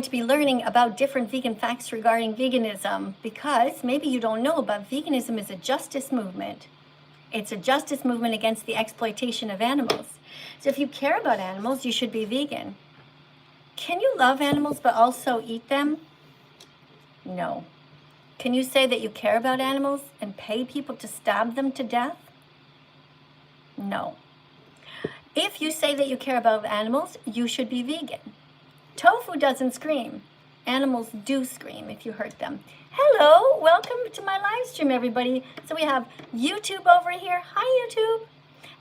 to be learning about different vegan facts regarding veganism, because maybe you don't know, but veganism is a justice movement. It's a justice movement against the exploitation of animals. So if you care about animals, you should be vegan. Can you love animals but also eat them? No. Can you say that you care about animals and pay people to stab them to death? No. If you say that you care about animals, you should be vegan. Tofu doesn't scream. Animals do scream if you hurt them. Hello, welcome to my live stream, everybody. So we have YouTube over here. Hi, YouTube.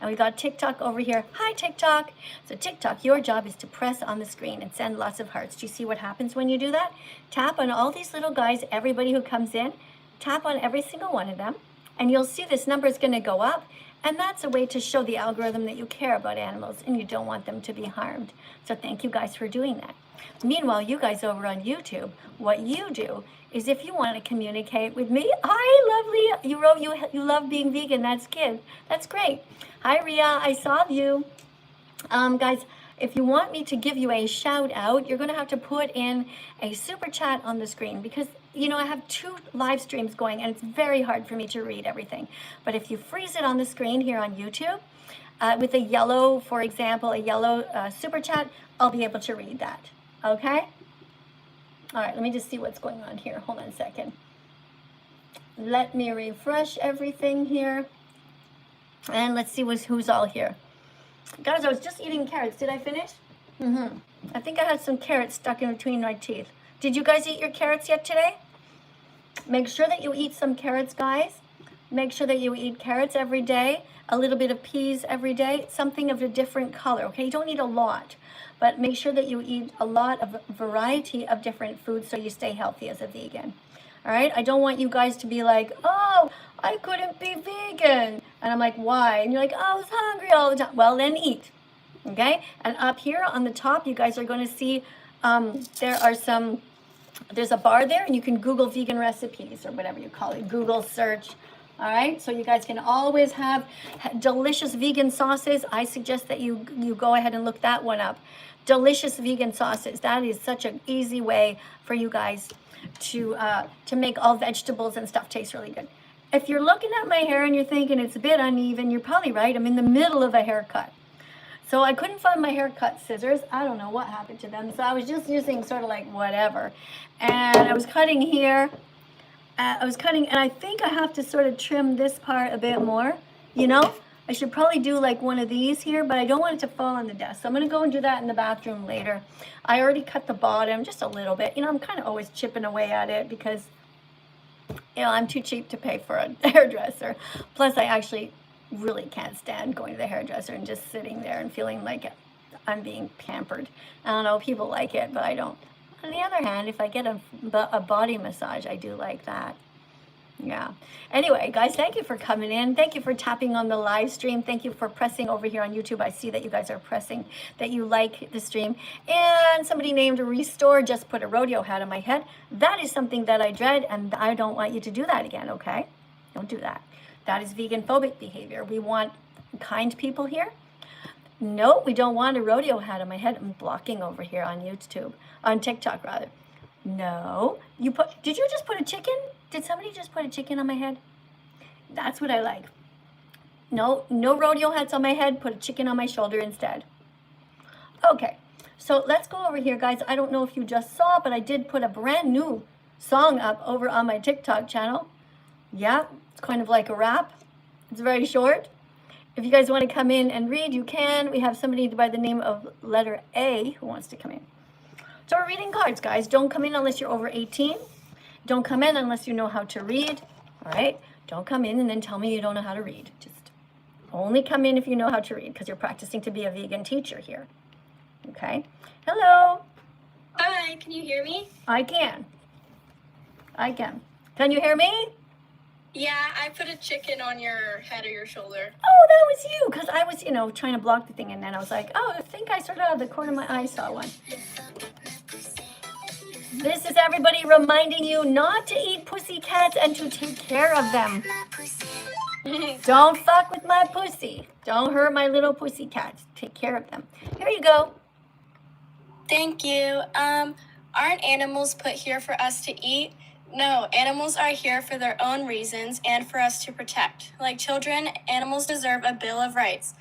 And we got TikTok over here. Hi, TikTok. So TikTok, your job is to press on the screen and send lots of hearts. Do you see what happens when you do that? Tap on all these little guys, everybody who comes in. Tap on every single one of them. And you'll see this number is going to go up. And that's a way to show the algorithm that you care about animals and you don't want them to be harmed. So thank you guys for doing that. Meanwhile, you guys over on YouTube, what you do is if you want to communicate with me, hi, lovely, you wrote you love being vegan, that's good, that's great. Hi, Ria, I saw you. Guys, if you want me to give you a shout out, you're going to have to put in a super chat on the screen because, you know, I have 2 live streams going and it's very hard for me to read everything. But if you freeze it on the screen here on YouTube with a yellow, for example, a yellow super chat, I'll be able to read that. Okay? All right, let me just see what's going on here. Hold on a second. Let me refresh everything here. And let's see who's all here. Guys, I was just eating carrots. Did I finish? I think I had some carrots stuck in between my teeth. Did you guys eat your carrots yet today? Make sure that you eat some carrots, guys. Make sure that you eat carrots every day. A little bit of peas every day. Something of a different color, okay? You don't need a lot. But make sure that you eat a lot of variety of different foods so you stay healthy as a vegan. All right? I don't want you guys to be like, oh, I couldn't be vegan. And I'm like, why? And you're like, oh, I was hungry all the time. Well, then eat. Okay? And up here on the top, you guys are going to see there's a bar there and you can Google vegan recipes or whatever you call it. Google search. All right, so you guys can always have delicious vegan sauces. I suggest that you go ahead and look that one up. Delicious vegan sauces. That is such an easy way for you guys to make all vegetables and stuff taste really good. If you're looking at my hair and you're thinking it's a bit uneven, you're probably right. I'm in the middle of a haircut. So I couldn't find my haircut scissors. I don't know what happened to them. So I was just using sort of like whatever. And I was cutting here. And I think I have to sort of trim this part a bit more, you know? I should probably do like one of these here, but I don't want it to fall on the desk. So I'm gonna go and do that in the bathroom later. I already cut the bottom just a little bit. You know, I'm kind of always chipping away at it because, you know, I'm too cheap to pay for a hairdresser. Plus, I actually really can't stand going to the hairdresser and just sitting there and feeling like I'm being pampered. I don't know, people like it, but I don't. On the other hand, if I get a body massage, I do like that. Yeah. Anyway, guys, thank you for coming in. Thank you for tapping on the live stream. Thank you for pressing over here on YouTube. I see that you guys are pressing that you like the stream. And somebody named Restore just put a rodeo hat on my head. That is something that I dread, and I don't want you to do that again, okay? Don't do that. That is vegan phobic behavior. We want kind people here. No, we don't want a rodeo hat on my head. I'm blocking over here on YouTube, on TikTok rather. No, did you just put a chicken? Did somebody just put a chicken on my head? That's what I like. No rodeo hats on my head. Put a chicken on my shoulder instead. Okay, so let's go over here, guys. I don't know if you just saw, but I did put a brand new song up over on my TikTok channel. Yeah, it's kind of like a rap. It's very short. If you guys want to come in and read, you can. We have somebody by the name of letter A who wants to come in. So we're reading cards, guys. Don't come in unless you're over 18. Don't come in unless you know how to read. All right? Don't come in and then tell me you don't know how to read. Just only come in if you know how to read because you're practicing to be a vegan teacher here. Okay? Hello. Hi, can you hear me? I can. Can you hear me? Yeah, I put a chicken on your head or your shoulder. Oh, that was you, because I was, you know, trying to block the thing, and then I was like, oh, I think I sort of out of the corner of my eye saw one. This is everybody reminding you not to eat pussycats and to take care of them. Don't fuck with my pussy. Don't hurt my little pussycats. Take care of them. Here you go. Thank you. Aren't animals put here for us to eat? No, animals are here for their own reasons and for us to protect. Like children, animals deserve a Bill of Rights.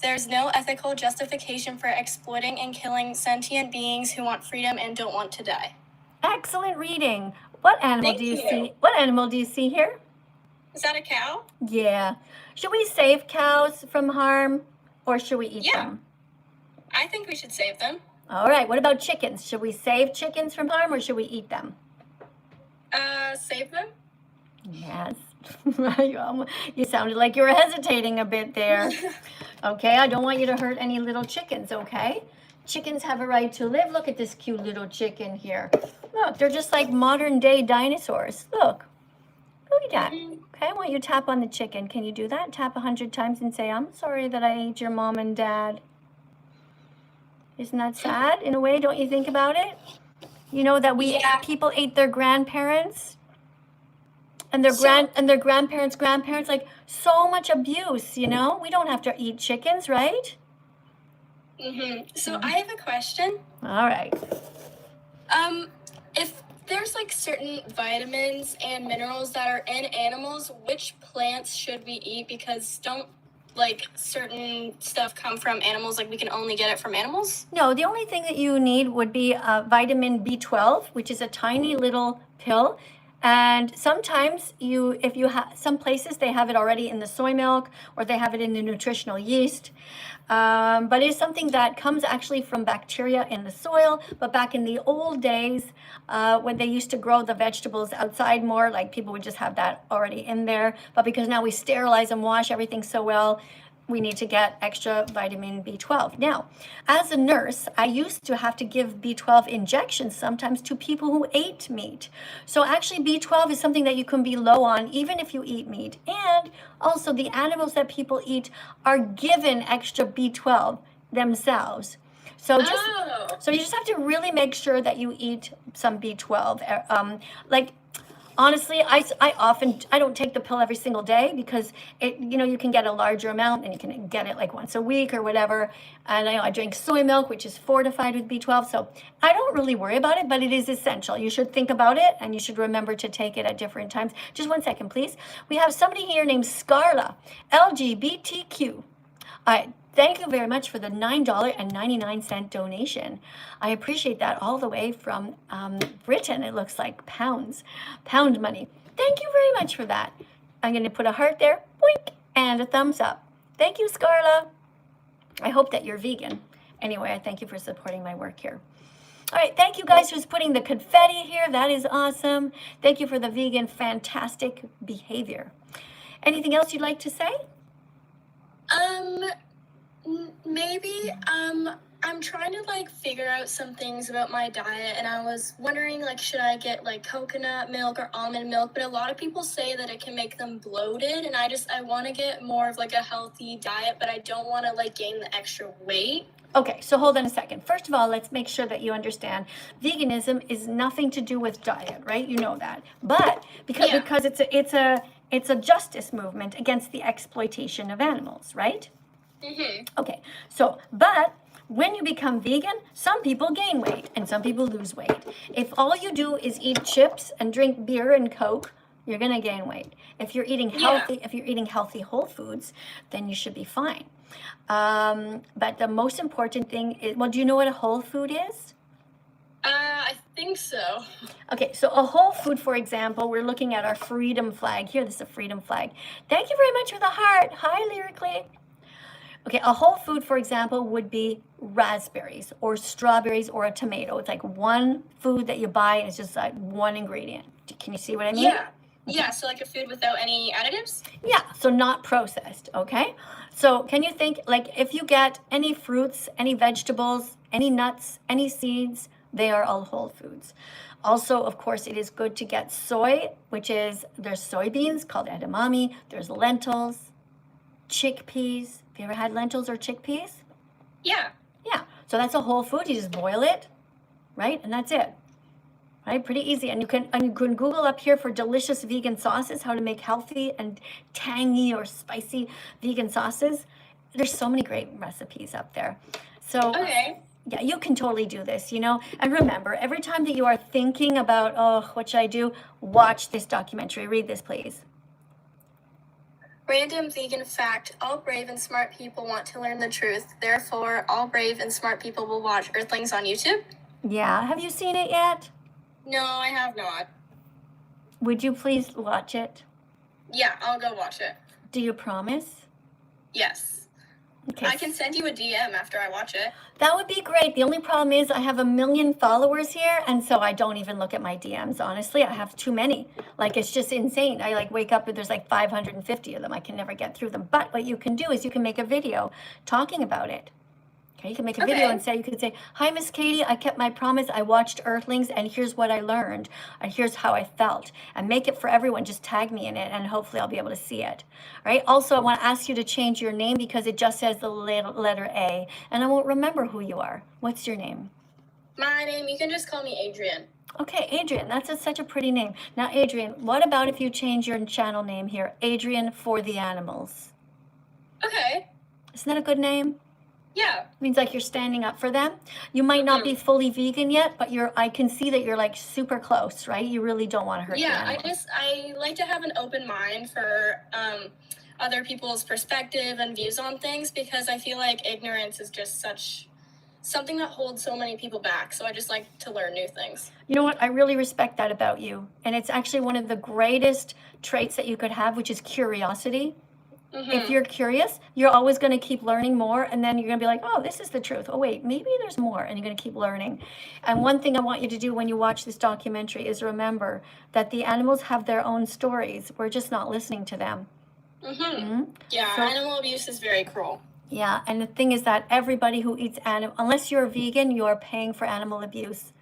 There's no ethical justification for exploiting and killing sentient beings who want freedom and don't want to die. Excellent reading. What animal Thank do you you. see? What animal do you see here? Is that a cow? Yeah. Should we save cows from harm or should we eat Yeah. them? I think we should save them. All right. What about chickens? Should we save chickens from harm or should we eat them? Save them? Yes. You sounded like you were hesitating a bit there. Okay, I don't want you to hurt any little chickens, okay? Chickens have a right to live. Look at this cute little chicken here. Look, they're just like modern day dinosaurs. Look at that. Okay, I want you to tap on the chicken. Can you do that? Tap 100 times and say, I'm sorry that I ate your mom and dad. Isn't that sad in a way? Don't you think about it? You know that people ate their grandparents and their grandparents' grandparents, like so much abuse, you know? We don't have to eat chickens, right? So I have a question. All right. If there's like certain vitamins and minerals that are in animals, which plants should we eat? Because don't like certain stuff come from animals, like we can only get it from animals? No, the only thing that you need would be vitamin B12, which is a tiny little pill. And sometimes if you have, some places they have it already in the soy milk or they have it in the nutritional yeast. But it's something that comes actually from bacteria in the soil. But back in the old days, when they used to grow the vegetables outside more, like people would just have that already in there. But because now we sterilize and wash everything so well, we need to get extra vitamin B12. Now, as a nurse, I used to have to give B12 injections sometimes to people who ate meat. So actually B12 is something that you can be low on even if you eat meat. And also the animals that people eat are given extra B12 themselves. So you just have to really make sure that you eat some B12. Honestly, I don't take the pill every single day because you can get a larger amount and you can get it like once a week or whatever. And I drink soy milk, which is fortified with B12. So I don't really worry about it, but it is essential. You should think about it and you should remember to take it at different times. Just 1 second, please. We have somebody here named Scarla, LGBTQ. All right. Thank you very much for the $9.99 donation. I appreciate that all the way from Britain. It looks like pound money. Thank you very much for that. I'm going to put a heart there, boink, and a thumbs up. Thank you, Scarla. I hope that you're vegan. Anyway, I thank you for supporting my work here. All right, thank you guys who's putting the confetti here. That is awesome. Thank you for the vegan fantastic behavior. Anything else you'd like to say? Maybe I'm trying to like figure out some things about my diet, and I was wondering like should I get like coconut milk or almond milk, but a lot of people say that it can make them bloated, and I want to get more of like a healthy diet, but I don't want to like gain the extra weight. Okay, so hold on a second. First of all, let's make sure that you understand veganism is nothing to do with diet, right? You know that. But because it's a justice movement against the exploitation of animals, right? Okay, but when you become vegan, some people gain weight and some people lose weight. If all you do is eat chips and drink beer and Coke, you're gonna gain weight. If you're eating healthy whole foods, then you should be fine. But the most important thing is, do you know what a whole food is? I think so. Okay, so a whole food, for example, we're looking at our freedom flag here. This is a freedom flag. Thank you very much for the heart. Hi, Lyrically. Okay, a whole food, for example, would be raspberries or strawberries or a tomato. It's like one food that you buy and it's just like one ingredient. Can you see what I mean? Yeah. Okay. Yeah, so like a food without any additives? Yeah, so not processed, okay? So can you think, like if you get any fruits, any vegetables, any nuts, any seeds, they are all whole foods. Also, of course, it is good to get soy, there's soybeans called edamame, there's lentils, chickpeas. Have you ever had lentils or chickpeas? Yeah. Yeah. So that's a whole food. You just boil it, right? And that's it. Right? Pretty easy. And you can Google up here for delicious vegan sauces, how to make healthy and tangy or spicy vegan sauces. There's so many great recipes up there. So okay. Yeah, you can totally do this, you know. And remember, every time that you are thinking about, oh, what should I do? Watch this documentary. Read this, please. Random vegan fact: all brave and smart people want to learn the truth. Therefore, all brave and smart people will watch Earthlings on YouTube. Yeah, have you seen it yet? No, I have not. Would you please watch it? Yeah, I'll go watch it. Do you promise? Yes. Okay. I can send you a DM after I watch it. That would be great. The only problem is I have 1 million followers here, and so I don't even look at my DMs. Honestly, I have too many. Like, it's just insane. I like wake up and there's like 550 of them. I can never get through them. But what you can do is you can make a video talking about it. Okay, you can make a video and say, you could say, hi, Miss Katie, I kept my promise. I watched Earthlings, and here's what I learned, and here's how I felt. And make it for everyone. Just tag me in it, and hopefully I'll be able to see it. All right. Also, I want to ask you to change your name because it just says the letter A, and I won't remember who you are. What's your name? My name, you can just call me Adrian. Okay, Adrian, that's such a pretty name. Now, Adrian, what about if you change your channel name here? Adrian for the Animals. Okay. Isn't that a good name? Yeah. Means like you're standing up for them. You might not be fully vegan yet, but I can see that you're like super close, right? You really don't want to hurt the animals. I like to have an open mind for other people's perspective and views on things, because I feel like ignorance is just something that holds so many people back. So I just like to learn new things. You know what? I really respect that about you. And it's actually one of the greatest traits that you could have, which is curiosity. If you're curious, you're always going to keep learning more, and then you're going to be like, oh, this is the truth. Oh, wait, maybe there's more, and you're going to keep learning. And one thing I want you to do when you watch this documentary is remember that the animals have their own stories. We're just not listening to them. Yeah, animal abuse is very cruel. Yeah, and the thing is that everybody who eats animal, unless you're a vegan, you are paying for animal abuse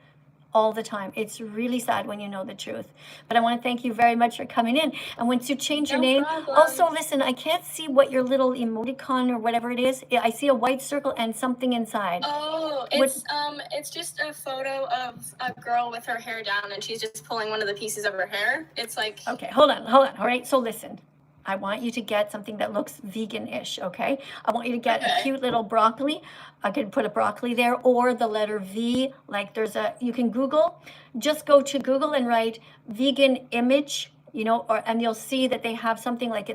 all the time. It's really sad when you know the truth. But I want to thank you very much for coming in. And once you change your name, also listen, I can't see what your little emoticon or whatever it is. I see a white circle and something inside. Oh, it's just a photo of a girl with her hair down, and she's just pulling one of the pieces of her hair. It's like, okay, hold on. All right, so listen. I want you to get something that looks vegan-ish, okay? I want you to get a cute little broccoli. I could put a broccoli there, or the letter V. Like you can Google. Just go to Google and write vegan image, you know, and you'll see that they have something like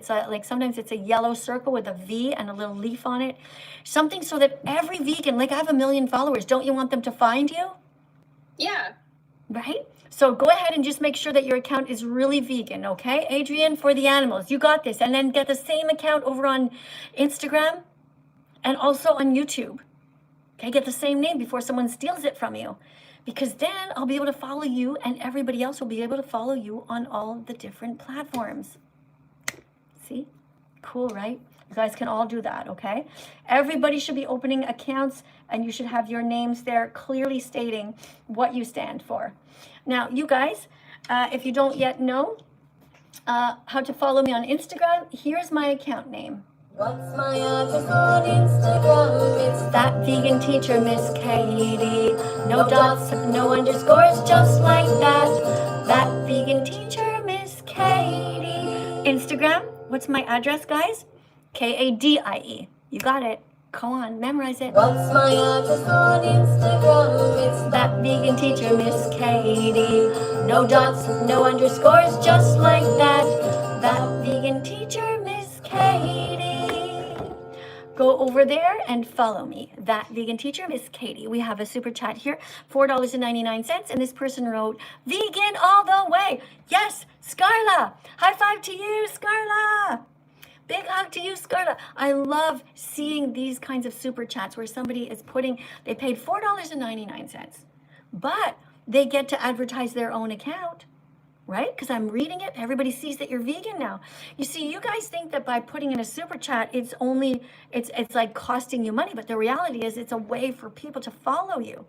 sometimes it's a yellow circle with a V and a little leaf on it. Something so that every vegan, like I have 1 million followers, don't you want them to find you? Yeah. Right? So go ahead and just make sure that your account is really vegan, okay? Adrian for the Animals, you got this. And then get the same account over on Instagram and also on YouTube. Okay, get the same name before someone steals it from you. Because then I'll be able to follow you, and everybody else will be able to follow you on all the different platforms. See? Cool, right? You guys can all do that, okay? Everybody should be opening accounts, and you should have your names there clearly stating what you stand for. Now, you guys, if you don't yet know how to follow me on Instagram, here's my account name. What's my address on Instagram? It's that vegan teacher, Miss Katie. No dots, no underscores, just like that. That vegan teacher, Miss Katie. Instagram, what's my address, guys? Kadie. You got it. Go on, memorize it. What's my address on Instagram? It's that vegan teacher, Miss Katie. No dots, no underscores, just like that. That vegan teacher, Miss Katie. Go over there and follow me. That vegan teacher, Miss Katie. We have a super chat here, $4.99, and this person wrote, vegan all the way. Yes, Scarla. High five to you, Scarla. Big hug to you, Scarla. I love seeing these kinds of super chats where somebody is they paid $4.99, but they get to advertise their own account, right? Because I'm reading it. Everybody sees that you're vegan now. You see, you guys think that by putting in a super chat, it's like costing you money, but the reality is it's a way for people to follow you.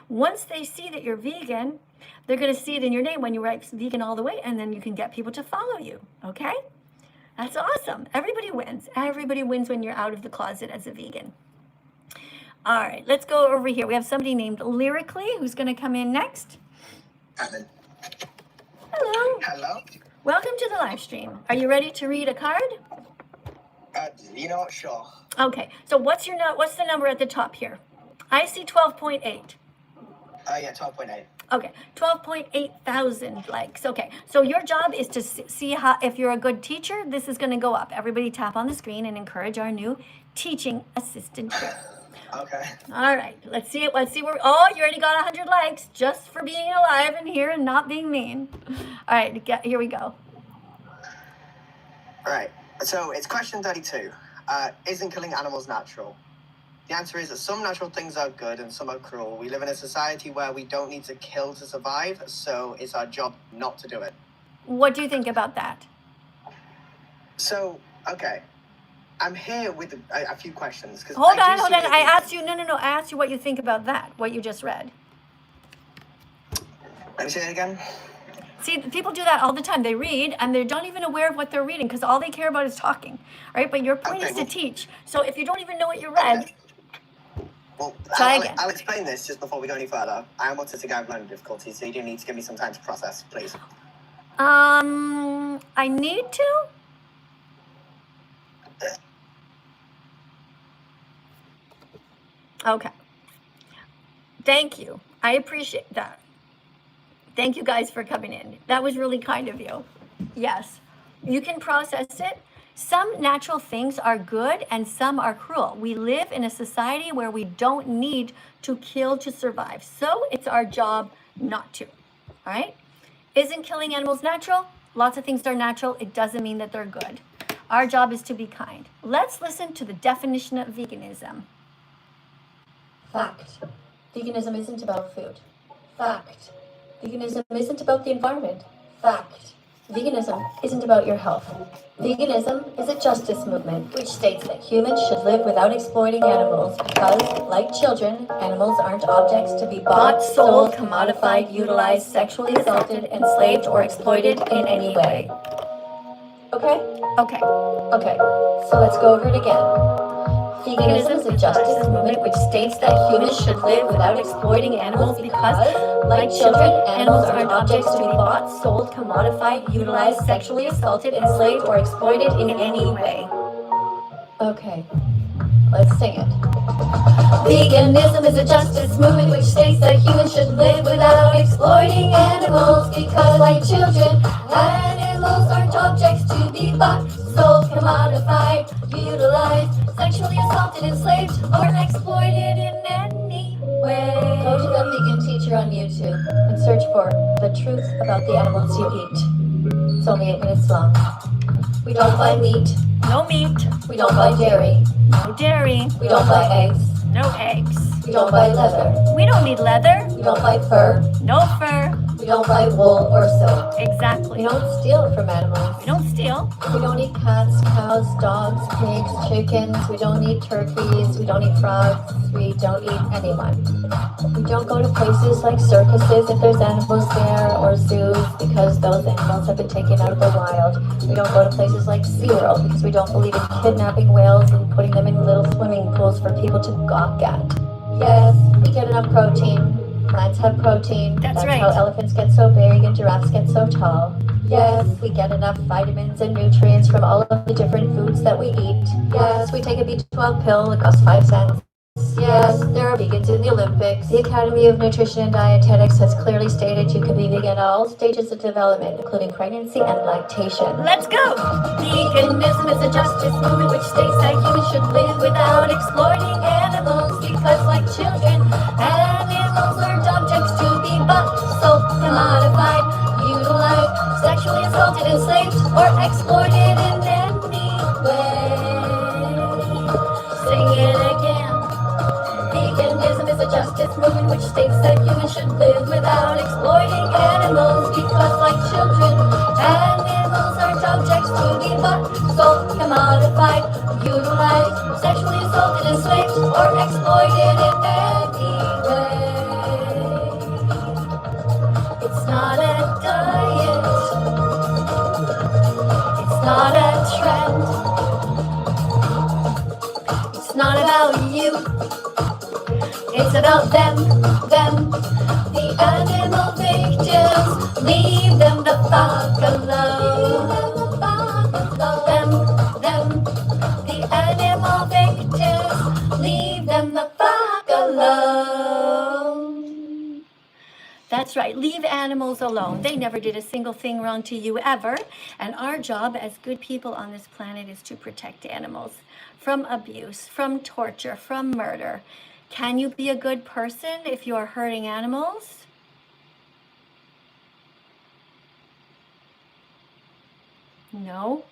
Once they see that you're vegan, they're going to see it in your name when you write vegan all the way, and then you can get people to follow you, okay? That's awesome. Everybody wins. Everybody wins when you're out of the closet as a vegan. All right, let's go over here. We have somebody named Lyrically who's going to come in next. Hello. Hello. Welcome to the live stream. Are you ready to read a card? Sure. Okay. So what's the number at the top here? I see 12.8. Yeah, 12.8. Okay, 12.8 thousand likes. Okay, so your job is to see how, if you're a good teacher, this is going to go up. Everybody tap on the screen and encourage our new teaching assistant here. Okay. All right, let's see it. Let's see where, oh, you already got 100 likes just for being alive and here and not being mean. All right, here we go. All right, so it's question 32. Isn't killing animals natural? The answer is that some natural things are good and some are cruel. We live in a society where we don't need to kill to survive, so it's our job not to do it. What do you think about that? So, okay, I'm here with a few questions. Hold on. I asked you, no. I asked you what you think about that, what you just read. Let me say it again. See, people do that all the time. They read and they don't even aware of what they're reading because all they care about is talking, right? But your point is to teach. So if you don't even know what you read, okay. Well, I'll explain this just before we go any further. I am autistic, I have learning difficulties, so you do need to give me some time to process, please. I need to? Okay. Thank you. I appreciate that. Thank you guys for coming in. That was really kind of you. Yes, you can process it. Some natural things are good and some are cruel. We live in a society where we don't need to kill to survive. So it's our job not to. All right? Isn't killing animals natural? Lots of things are natural. It doesn't mean that they're good. Our job is to be kind. Let's listen to the definition of veganism. Fact. Veganism isn't about food. Fact. Veganism isn't about the environment. Fact. Veganism isn't about your health. Veganism is a justice movement which states that humans should live without exploiting animals because, like children, animals aren't objects to be bought, sold, commodified, utilized, sexually assaulted, enslaved, or exploited in any way. Okay? Okay. So let's go over it again. Veganism is a justice movement which states that humans should live without exploiting animals because, like children, animals aren't objects to be bought, sold, commodified, utilized, sexually assaulted, enslaved, or exploited in any way. Okay, let's sing it. Veganism is a justice movement which states that humans should live without exploiting animals because, like children, animals aren't objects to be bought, sold, commodified, utilized, sexually assaulted, enslaved, or exploited in any way. Go to the Vegan Teacher on YouTube and search for the truth about the animals you eat. It's only 8 minutes long. We don't buy meat. No meat. We don't buy dairy. No dairy. We don't buy eggs. No eggs. We don't buy leather. We don't need leather. We don't buy fur. No fur. We don't buy wool or soap. Exactly. We don't steal from animals. We don't steal. We don't eat cats, cows, dogs, pigs, chickens. We don't eat turkeys. We don't eat frogs. We don't eat anyone. We don't go to places like circuses if there's animals there, or zoos because those animals have been taken out of the wild. We don't go to places like SeaWorld because we don't believe in kidnapping whales and putting them in little swimming pools for people to gawk at. Yes, we get enough protein. Plants have protein. That's right. How elephants get so big and giraffes get so tall. Yes, we get enough vitamins and nutrients from all of the different foods that we eat. Yes, we take a B12 pill. It costs 5 cents. Yes, there are vegans in the Olympics. The Academy of Nutrition and Dietetics has clearly stated you can be vegan at all stages of development, including pregnancy and lactation. Let's go! Veganism is a justice movement which states that humans should live without exploiting animals because, like children, animals aren't objects to be bought, sold, commodified, utilized, sexually assaulted, enslaved, or exploited in any way. Sing it again. Veganism is a justice movement which states that humans should live without exploiting animals because, like children, animals aren't objects to be bought, sold, commodified, utilized, sexually assaulted, enslaved, or exploited in any way. It's not a diet. It's not a trend. It's not about you. It's about them, the animal victims. Leave them the fuck alone. Them, the animal victims. Leave them the fuck alone. That's right. Leave animals alone. They never did a single thing wrong to you ever. And our job as good people on this planet is to protect animals from abuse, from torture, from murder. Can you be a good person if you are hurting animals? No.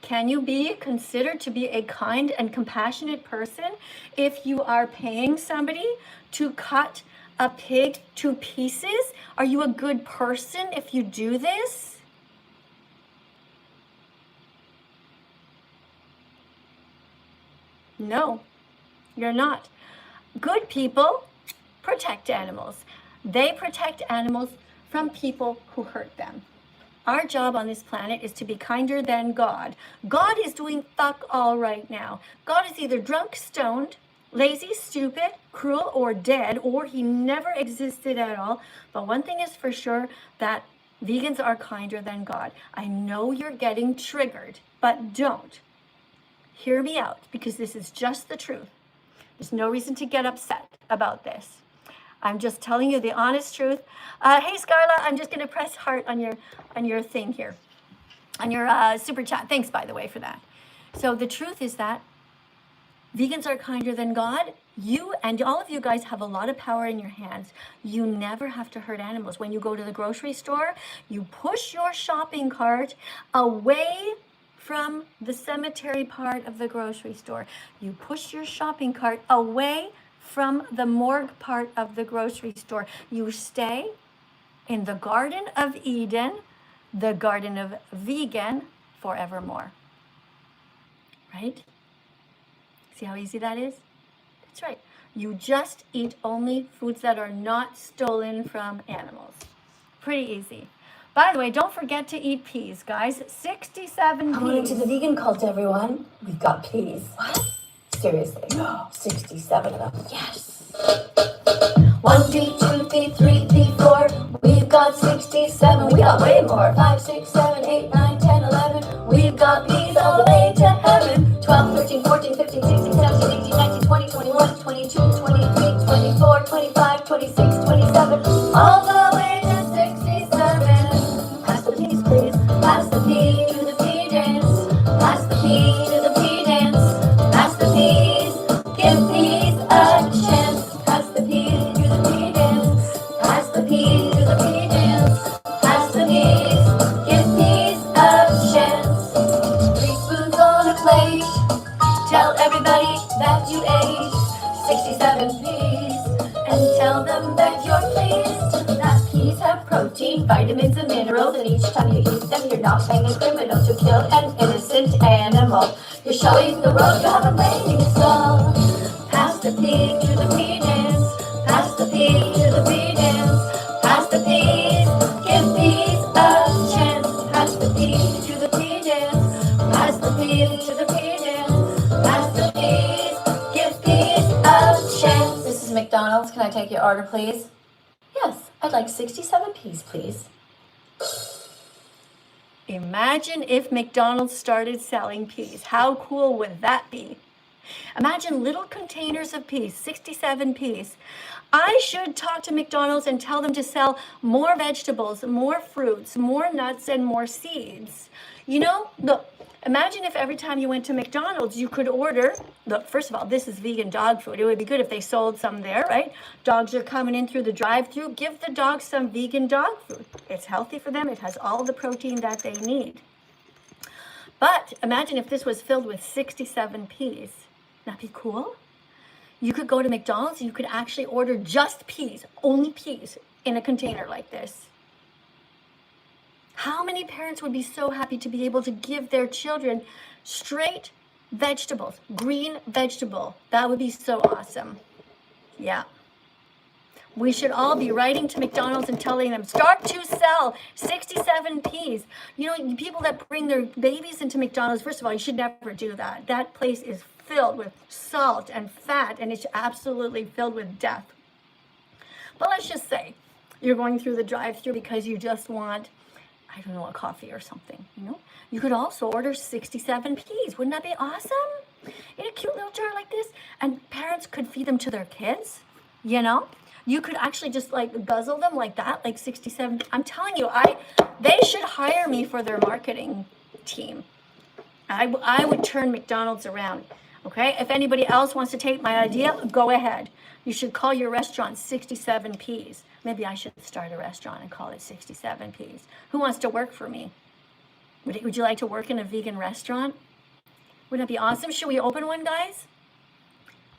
Can you be considered to be a kind and compassionate person if you are paying somebody to cut a pig to pieces? Are you a good person if you do this? No, you're not. Good people protect animals. They protect animals from people who hurt them. Our job on this planet is to be kinder than God. God is doing fuck all right now. God is either drunk, stoned, lazy, stupid, cruel, or dead, or he never existed at all. But one thing is for sure, that vegans are kinder than God. I know you're getting triggered, but don't. Hear me out, because this is just the truth. There's no reason to get upset about this. I'm just telling you the honest truth. Hey, Scarla, I'm just going to press heart on your thing here, on your super chat. Thanks, by the way, for that. So the truth is that vegans are kinder than God. You and all of you guys have a lot of power in your hands. You never have to hurt animals. When you go to the grocery store, you push your shopping cart away from the cemetery part of the grocery store. You push your shopping cart away from the morgue part of the grocery store. You stay in the Garden of Eden, the Garden of Vegan, forevermore. Right? See how easy that is? That's right. You just eat only foods that are not stolen from animals. Pretty easy. By the way, don't forget to eat peas, guys. 67 peas. Come on into the vegan cult, everyone. We've got peas. What? Seriously. 67 of them. Yes. 1, 2, 3, 3, 4. We've got 67. We got way more. 5, 6, 7, 8, 9, 10, 11. We've got peas all the way to heaven. 12, 13, 14, 15, 16, 17, 18, 19, 20, 21, 22, 23, 24, 25, 26, 27. All the way to 67. Pass the peas, please. Pass the peas to the pea dance. Pass the peas to the pea dance. Pass the peas. Give peas a chance. Pass the peas to the pea dance. Pass the peas to the pea dance. Pass the peas. Give peas a chance. 3 spoons on a plate. Tell everybody that you ate 67 peas. And tell them that you're pleased. That peas have protein, vitamins, and minerals. And each time you eat them, you're not paying a criminal to kill an innocent animal. You're showing the world you have a brain soul. Pass the pea to the pea dance. Pass the pea to the pea dance. Pass the peas. Give peas a chance. Pass the pea to the pea dance. Pass the pea to the pea dance. Pass the peas. Give peas a chance. This is McDonald's. Can I take your order, please? Yes, I'd like 67 peas, please. Imagine if McDonald's started selling peas. How cool would that be? Imagine little containers of peas, 67 peas. I should talk to McDonald's and tell them to sell more vegetables, more fruits, more nuts, and more seeds. You know, look, imagine if every time you went to McDonald's, you could order, look, first of all, this is vegan dog food. It would be good if they sold some there, right? Dogs are coming in through the drive-thru. Give the dogs some vegan dog food. It's healthy for them. It has all the protein that they need. But imagine if this was filled with 67 peas. That'd be cool. You could go to McDonald's and you could actually order just peas, only peas, in a container like this. How many parents would be so happy to be able to give their children straight vegetables, green vegetable? That would be so awesome. Yeah. We should all be writing to McDonald's and telling them, start to sell 67 peas. You know, people that bring their babies into McDonald's, first of all, you should never do that. That place is filled with salt and fat, and it's absolutely filled with death. But let's just say you're going through the drive-thru because you just want, I don't know, a coffee or something, you know? You could also order 67 peas. Wouldn't that be awesome? In a cute little jar like this. And parents could feed them to their kids, you know? You could actually just like guzzle them like that, like 67. I'm telling you, they should hire me for their marketing team. I would turn McDonald's around. Okay, if anybody else wants to take my idea, go ahead. You should call your restaurant 67 Ps. Maybe I should start a restaurant and call it 67 Ps. Who wants to work for me? Would you like to work in a vegan restaurant? Wouldn't that be awesome? Should we open one, guys?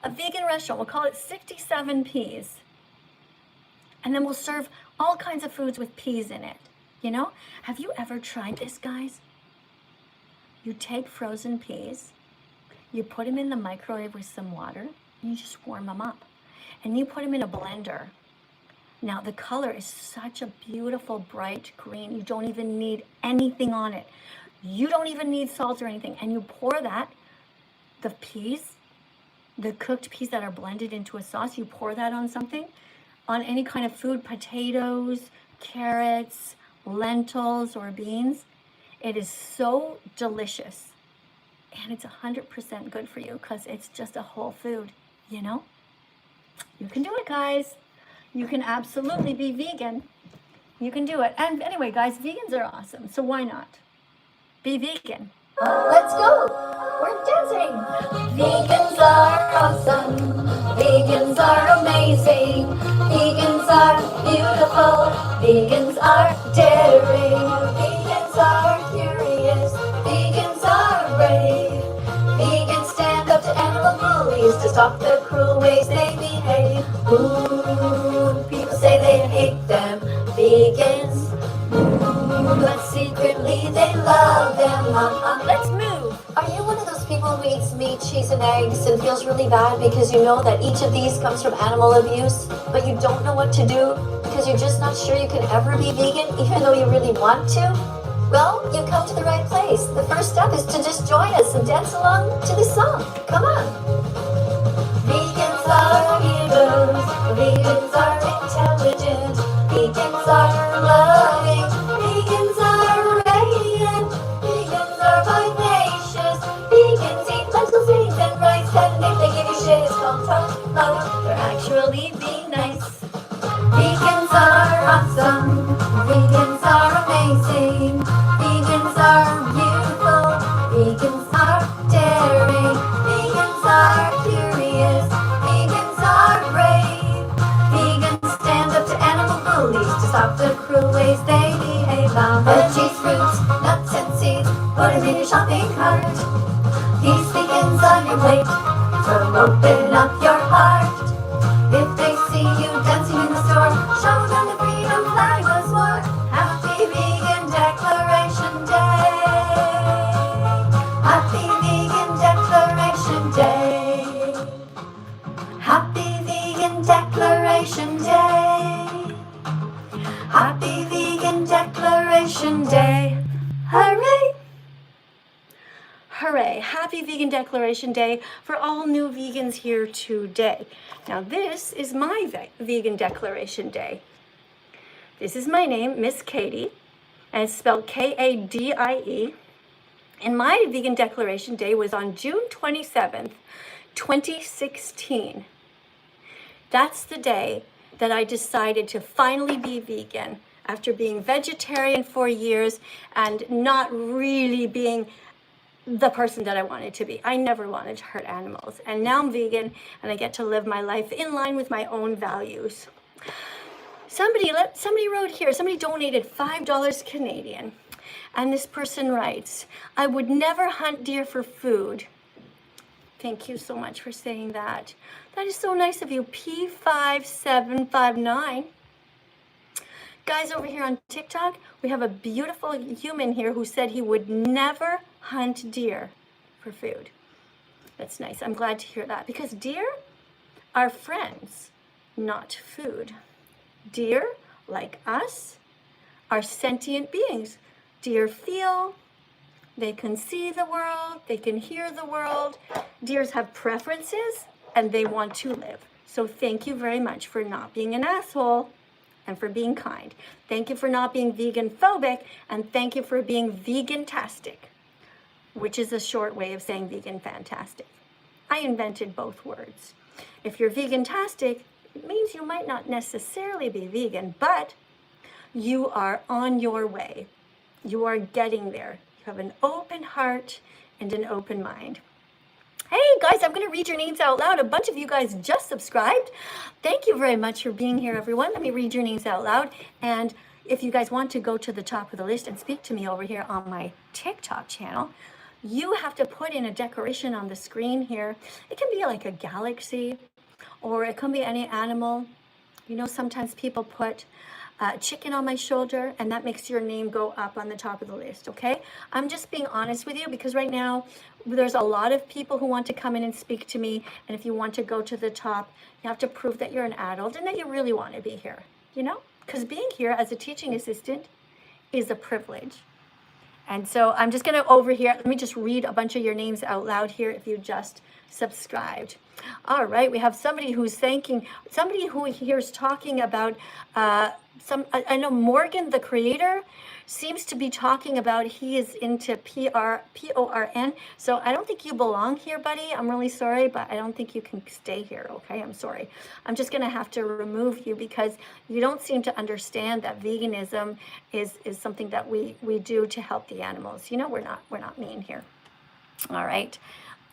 A vegan restaurant. We'll call it 67 Ps. And then we'll serve all kinds of foods with peas in it. You know? Have you ever tried this, guys? You take frozen peas, you put them in the microwave with some water, and you just warm them up. And you put them in a blender. Now, the color is such a beautiful, bright green. You don't even need anything on it. You don't even need salt or anything. And you pour that, the peas, the cooked peas that are blended into a sauce, you pour that on something, on any kind of food, potatoes, carrots, lentils, or beans. It is so delicious. And it's 100% good for you because it's just a whole food, you know? You can do it, guys. You can absolutely be vegan. You can do it. And anyway, guys, vegans are awesome. So why not? Be vegan. Let's go. We're dancing. Vegans are awesome. Vegans are amazing. Vegans are beautiful. Vegans are daring. Vegans are curious. Vegans are brave. Vegans stand up to animal bullies to stop the cruel ways they behave. Ooh, people say they hate them, vegans. But secretly they love them. Let's move. Are you one of those people who eats meat, cheese, and eggs and feels really bad because you know that each of these comes from animal abuse, but you don't know what to do because you're just not sure you can ever be vegan even though you really want to? Well, you come to the right place. The first step is to just join us and dance along to this song. Come on. Vegans are heroes. Vegans are intelligent. Vegans are loving. Vegans are radiant. Vegans are vivacious. Vegans eat lentils, beans, and rice. And if they give you shit, it's called tough love. They're actually being nice. Vegans are awesome. Vegans are amazing. Vegans are beautiful. Vegans are daring. Vegans are curious. Vegans are brave. Vegans stand up to animal bullies to stop the cruel ways they behave. Veggies, fruits, nuts, and seeds, put them in your shopping cart. These vegans on your plate, so open up your heart. If they see you dancing in the store, show them the freedom flag was won. Happy Vegan Declaration Day. Happy Vegan Declaration Day. Happy Vegan Declaration Day. Happy Vegan Declaration Day. Hooray! Hooray. Happy Vegan Declaration Day for all new vegans here today. Now this is my Vegan Declaration Day. This is my name, Miss Katie, and it's spelled Kadie. And my Vegan Declaration Day was on June 27th, 2016. That's the day that I decided to finally be vegan after being vegetarian for years and not really being the person that I wanted to be. I never wanted to hurt animals. And now I'm vegan and I get to live my life in line with my own values. Somebody wrote here, somebody donated $5 Canadian. And this person writes, I would never hunt deer for food. Thank you so much for saying that. That is so nice of you. P5759. Guys, over here on TikTok, we have a beautiful human here who said he would never hunt deer for food. That's nice. I'm glad to hear that because deer are friends, not food. Deer, like us, are sentient beings. Deer feel, they can see the world, they can hear the world. Deers have preferences and they want to live. So thank you very much for not being an asshole and for being kind. Thank you for not being vegan phobic, and thank you for being vegantastic, which is a short way of saying vegan fantastic. I invented both words. If you're vegantastic, It means you might not necessarily be vegan, but you are on your way. You are getting there. You have an open heart and an open mind. Hey guys, I'm going to read your names out loud. A bunch of you guys just subscribed. Thank you very much for being here, everyone. Let me read your names out loud. And if you guys want to go to the top of the list and speak to me over here on my TikTok channel, you have to put in a decoration on the screen here. It can be like a galaxy, or it can be any animal. You know, sometimes people put chicken on my shoulder, and that makes your name go up on the top of the list, okay? I'm just being honest with you because right now there's a lot of people who want to come in and speak to me, and if you want to go to the top, you have to prove that you're an adult and that you really want to be here, you know? Because being here as a teaching assistant is a privilege. And so I'm just going to over here, let me just read a bunch of your names out loud here if you just subscribed. All right, we have somebody who's thanking, somebody who here's talking about I know Morgan, the creator, seems to be talking about he is into PORN. So I don't think you belong here, buddy. I'm really sorry, but I don't think you can stay here, okay? I'm sorry. I'm just going to have to remove you because you don't seem to understand that veganism is something that we do to help the animals. You know, we're not mean here. All right.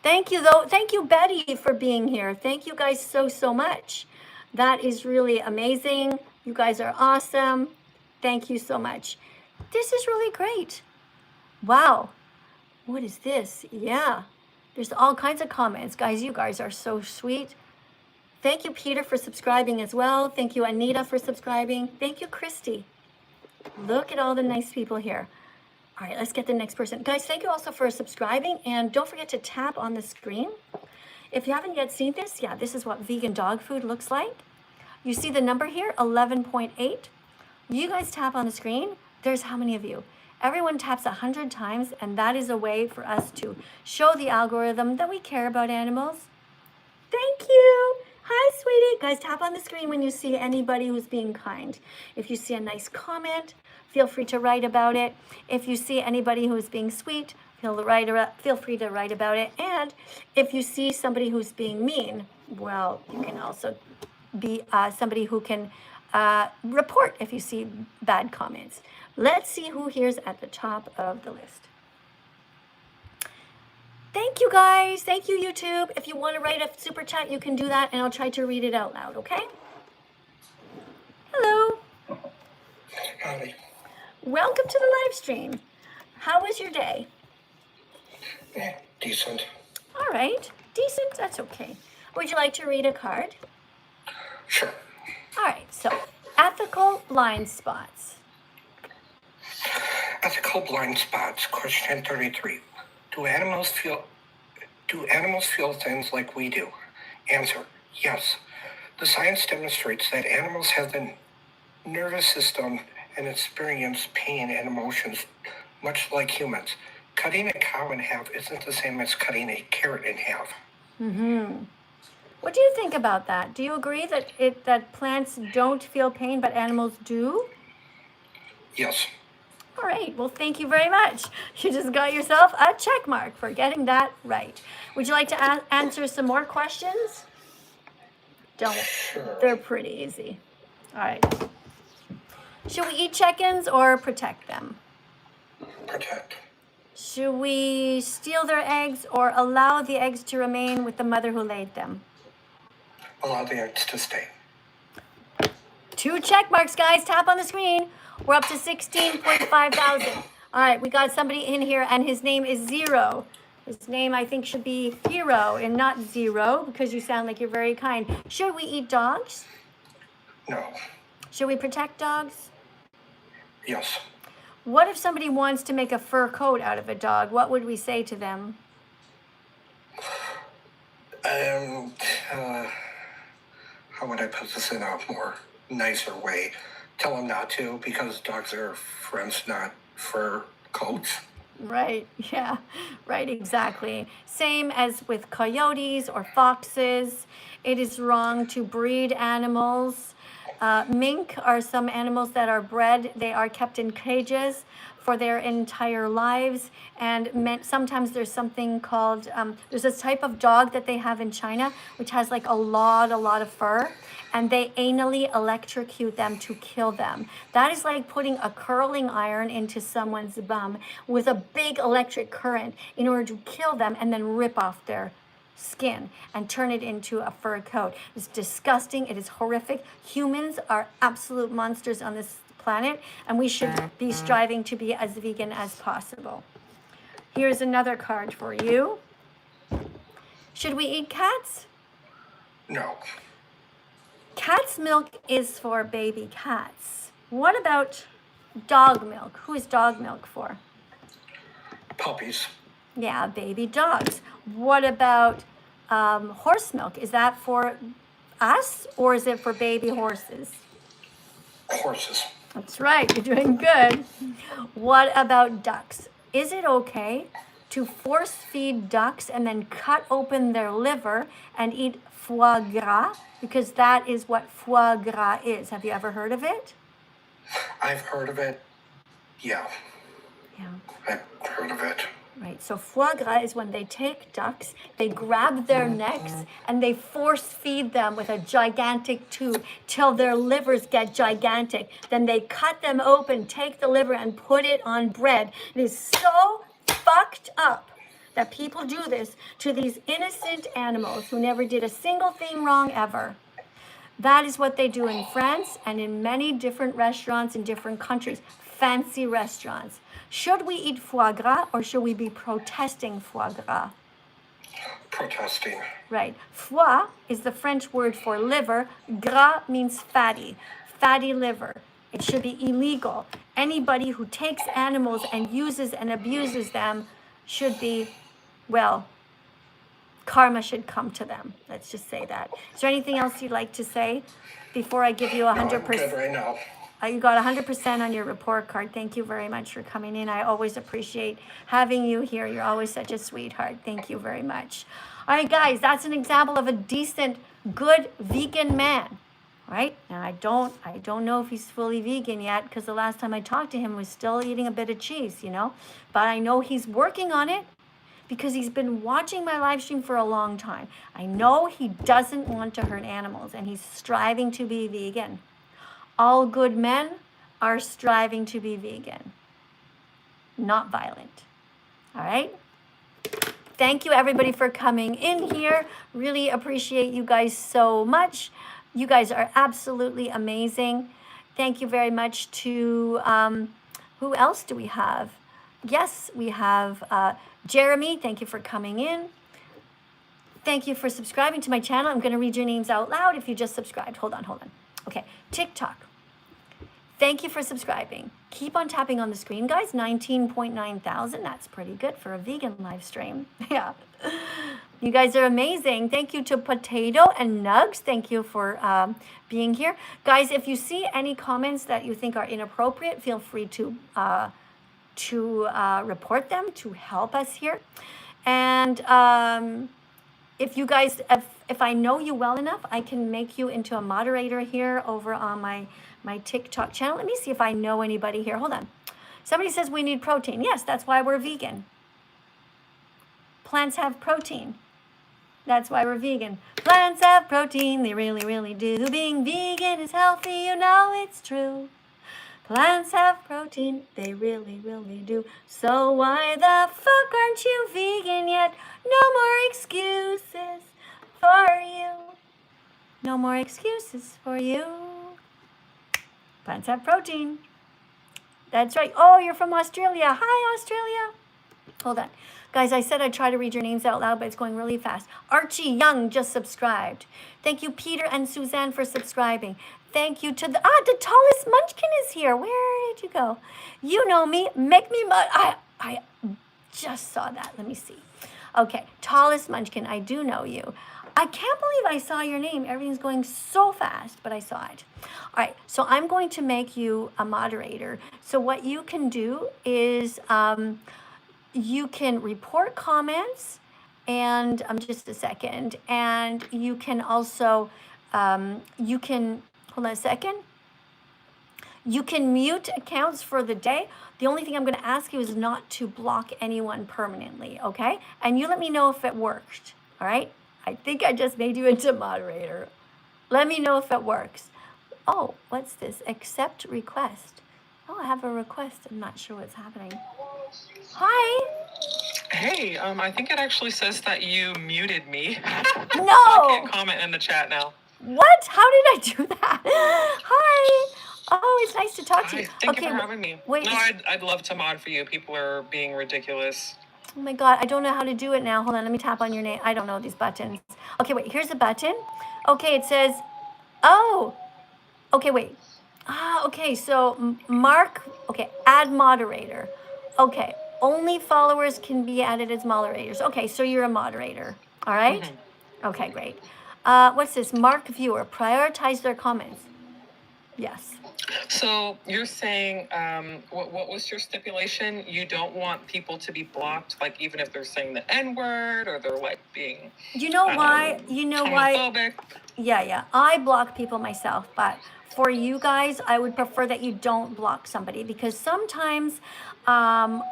Thank you, though. Thank you, Betty, for being here. Thank you guys so much. That is really amazing. You guys are awesome. Thank you so much. This is really great. Wow. What is this? Yeah. There's all kinds of comments. Guys, you guys are so sweet. Thank you, Peter, for subscribing as well. Thank you, Anita, for subscribing. Thank you, Christy. Look at all the nice people here. All right, let's get the next person. Guys, thank you also for subscribing. And don't forget to tap on the screen. If you haven't yet seen this, yeah, this is what vegan dog food looks like. You see the number here, 11.8. You guys tap on the screen. There's how many of you? Everyone taps 100 times, and that is a way for us to show the algorithm that we care about animals. Thank you. Hi, sweetie. Guys, tap on the screen when you see anybody who's being kind. If you see a nice comment, feel free to write about it. If you see anybody who's being sweet, feel free to write about it. And if you see somebody who's being mean, well, you can also be somebody who can report if you see bad comments. Let's see who here's at the top of the list. Thank you, guys. Thank you, YouTube. If you want to write a super chat, you can do that, and I'll try to read it out loud, okay? Hello. Howdy. Welcome to the live stream. How was your day? Yeah, decent. All right. Decent? That's okay. Would you like to read a card? Sure. All right. So, ethical blind spots. Ethical blind spots. Question 33. Do animals feel things like we do? Answer: yes. The science demonstrates that animals have the nervous system and experience pain and emotions much like humans. Cutting a cow in half isn't the same as cutting a carrot in half. Mm-hmm. What do you think about that? Do you agree that plants don't feel pain, but animals do? Yes. All right. Well, thank you very much. You just got yourself a check mark for getting that right. Would you like to answer some more questions? Don't. Sure. They're pretty easy. All right. Should we eat chickens or protect them? Protect. Should we steal their eggs or allow the eggs to remain with the mother who laid them? Allow the eggs to stay. 2 check marks, guys. Tap on the screen. We're up to 16.5 thousand. All right, we got somebody in here, and his name is Zero. His name, I think, should be Hero and not Zero, because you sound like you're very kind. Should we eat dogs? No. Should we protect dogs? Yes. What if somebody wants to make a fur coat out of a dog? What would we say to them? How would I put this in a more nicer way? Tell them not to, because dogs are friends, not fur coats. Right, yeah, right, exactly. Same as with coyotes or foxes. It is wrong to breed animals. Mink are some animals that are bred. They are kept in cages for their entire lives. And sometimes there's something called, there's this type of dog that they have in China, which has like a lot of fur. And they anally electrocute them to kill them. That is like putting a curling iron into someone's bum with a big electric current in order to kill them and then rip off their skin and turn it into a fur coat. It's disgusting. It is horrific. Humans are absolute monsters on this planet, and we should be striving to be as vegan as possible. Here's another card for you. Should we eat cats? No. Cat's milk is for baby cats. What about dog milk? Who is dog milk for? Puppies. Yeah, baby dogs. What about horse milk? Is that for us or is it for baby horses? Horses. That's right, you're doing good. What about ducks? Is it okay to force feed ducks and then cut open their liver and eat foie gras? Because that is what foie gras is. Have you ever heard of it? I've heard of it. Yeah. Yeah. I've heard of it. Right, so foie gras is when they take ducks, they grab their necks, and they force feed them with a gigantic tube till their livers get gigantic. Then they cut them open, take the liver, and put it on bread. It is so fucked up that people do this to these innocent animals who never did a single thing wrong ever. That is what they do in France and in many different restaurants in different countries, fancy restaurants. Should we eat foie gras or should we be protesting foie gras? Protesting. Right. Foie is the French word for liver. Gras means fatty, fatty liver. It should be illegal. Anybody who takes animals and uses and abuses them should be, well, karma should come to them. Let's just say that. Is there anything else you'd like to say before I give you 100%? No, I'm good right now. You got 100% on your report card. Thank you very much for coming in. I always appreciate having you here. You're always such a sweetheart. Thank you very much. All right, guys, that's an example of a decent, good vegan man. Right? Now, I don't know if he's fully vegan yet because the last time I talked to him was still eating a bit of cheese, you know? But I know he's working on it because he's been watching my live stream for a long time. I know he doesn't want to hurt animals and he's striving to be vegan. All good men are striving to be vegan, not violent. All right? Thank you, everybody, for coming in here. Really appreciate you guys so much. You guys are absolutely amazing. Thank you very much to, who else do we have? Yes, we have Jeremy. Thank you for coming in. Thank you for subscribing to my channel. I'm going to read your names out loud if you just subscribed. Hold on. Okay, TikTok. Thank you for subscribing. Keep on tapping on the screen, guys. 19.9 thousand. That's pretty good for a vegan live stream. Yeah. You guys are amazing. Thank you to Potato and Nugs. Thank you for being here. Guys, if you see any comments that you think are inappropriate, feel free to report them to help us here. And if you guys, if I know you well enough, I can make you into a moderator here over on my TikTok channel. Let me see if I know anybody here. Hold on. Somebody says we need protein. Yes, that's why we're vegan. Plants have protein. That's why we're vegan. Plants have protein. They really, really do. Being vegan is healthy. You know it's true. Plants have protein. They really, really do. So why the fuck aren't you vegan yet? No more excuses for you. No more excuses for you. Plants have protein. That's right. Oh, you're from Australia. Hi, Australia. Hold on. Guys, I said I'd try to read your names out loud, but it's going really fast. Archie Young just subscribed. Thank you, Peter and Suzanne, for subscribing. Thank you to the tallest munchkin is here. Where did you go? You know me. Make me I just saw that. Let me see. Okay, tallest munchkin. I do know you. I can't believe I saw your name. Everything's going so fast, but I saw it. All right, so I'm going to make you a moderator. So what you can do is you can report comments, and just a second, and you can also, Hold on a second. You can mute accounts for the day. The only thing I'm going to ask you is not to block anyone permanently, okay? And you let me know if it worked, all right? I think I just made you into moderator. Let me know if it works. Oh, what's this? Accept request. Oh, I have a request. I'm not sure what's happening. Hi. Hey, I think it actually says that you muted me. No. I can't comment in the chat now. What? How did I do that? Hi. Oh, it's nice to talk to you. Hi, thank you for having me. Wait. No, I'd love to mod for you. People are being ridiculous. Oh my God, I don't know how to do it now. Hold on, let me tap on your name. I don't know these buttons. Okay, wait, here's a button. Okay, it says, oh, okay, wait. Okay, so mark, okay, add moderator. Okay, only followers can be added as moderators. Okay, so you're a moderator, all right? Mm-hmm. Okay, great. What's this? Mark viewer, prioritize their comments. Yes. So you're saying, what was your stipulation? You don't want people to be blocked, like even if they're saying the N-word or they're like being, you know why? homophobic. Yeah. I block people myself, but for you guys, I would prefer that you don't block somebody because sometimes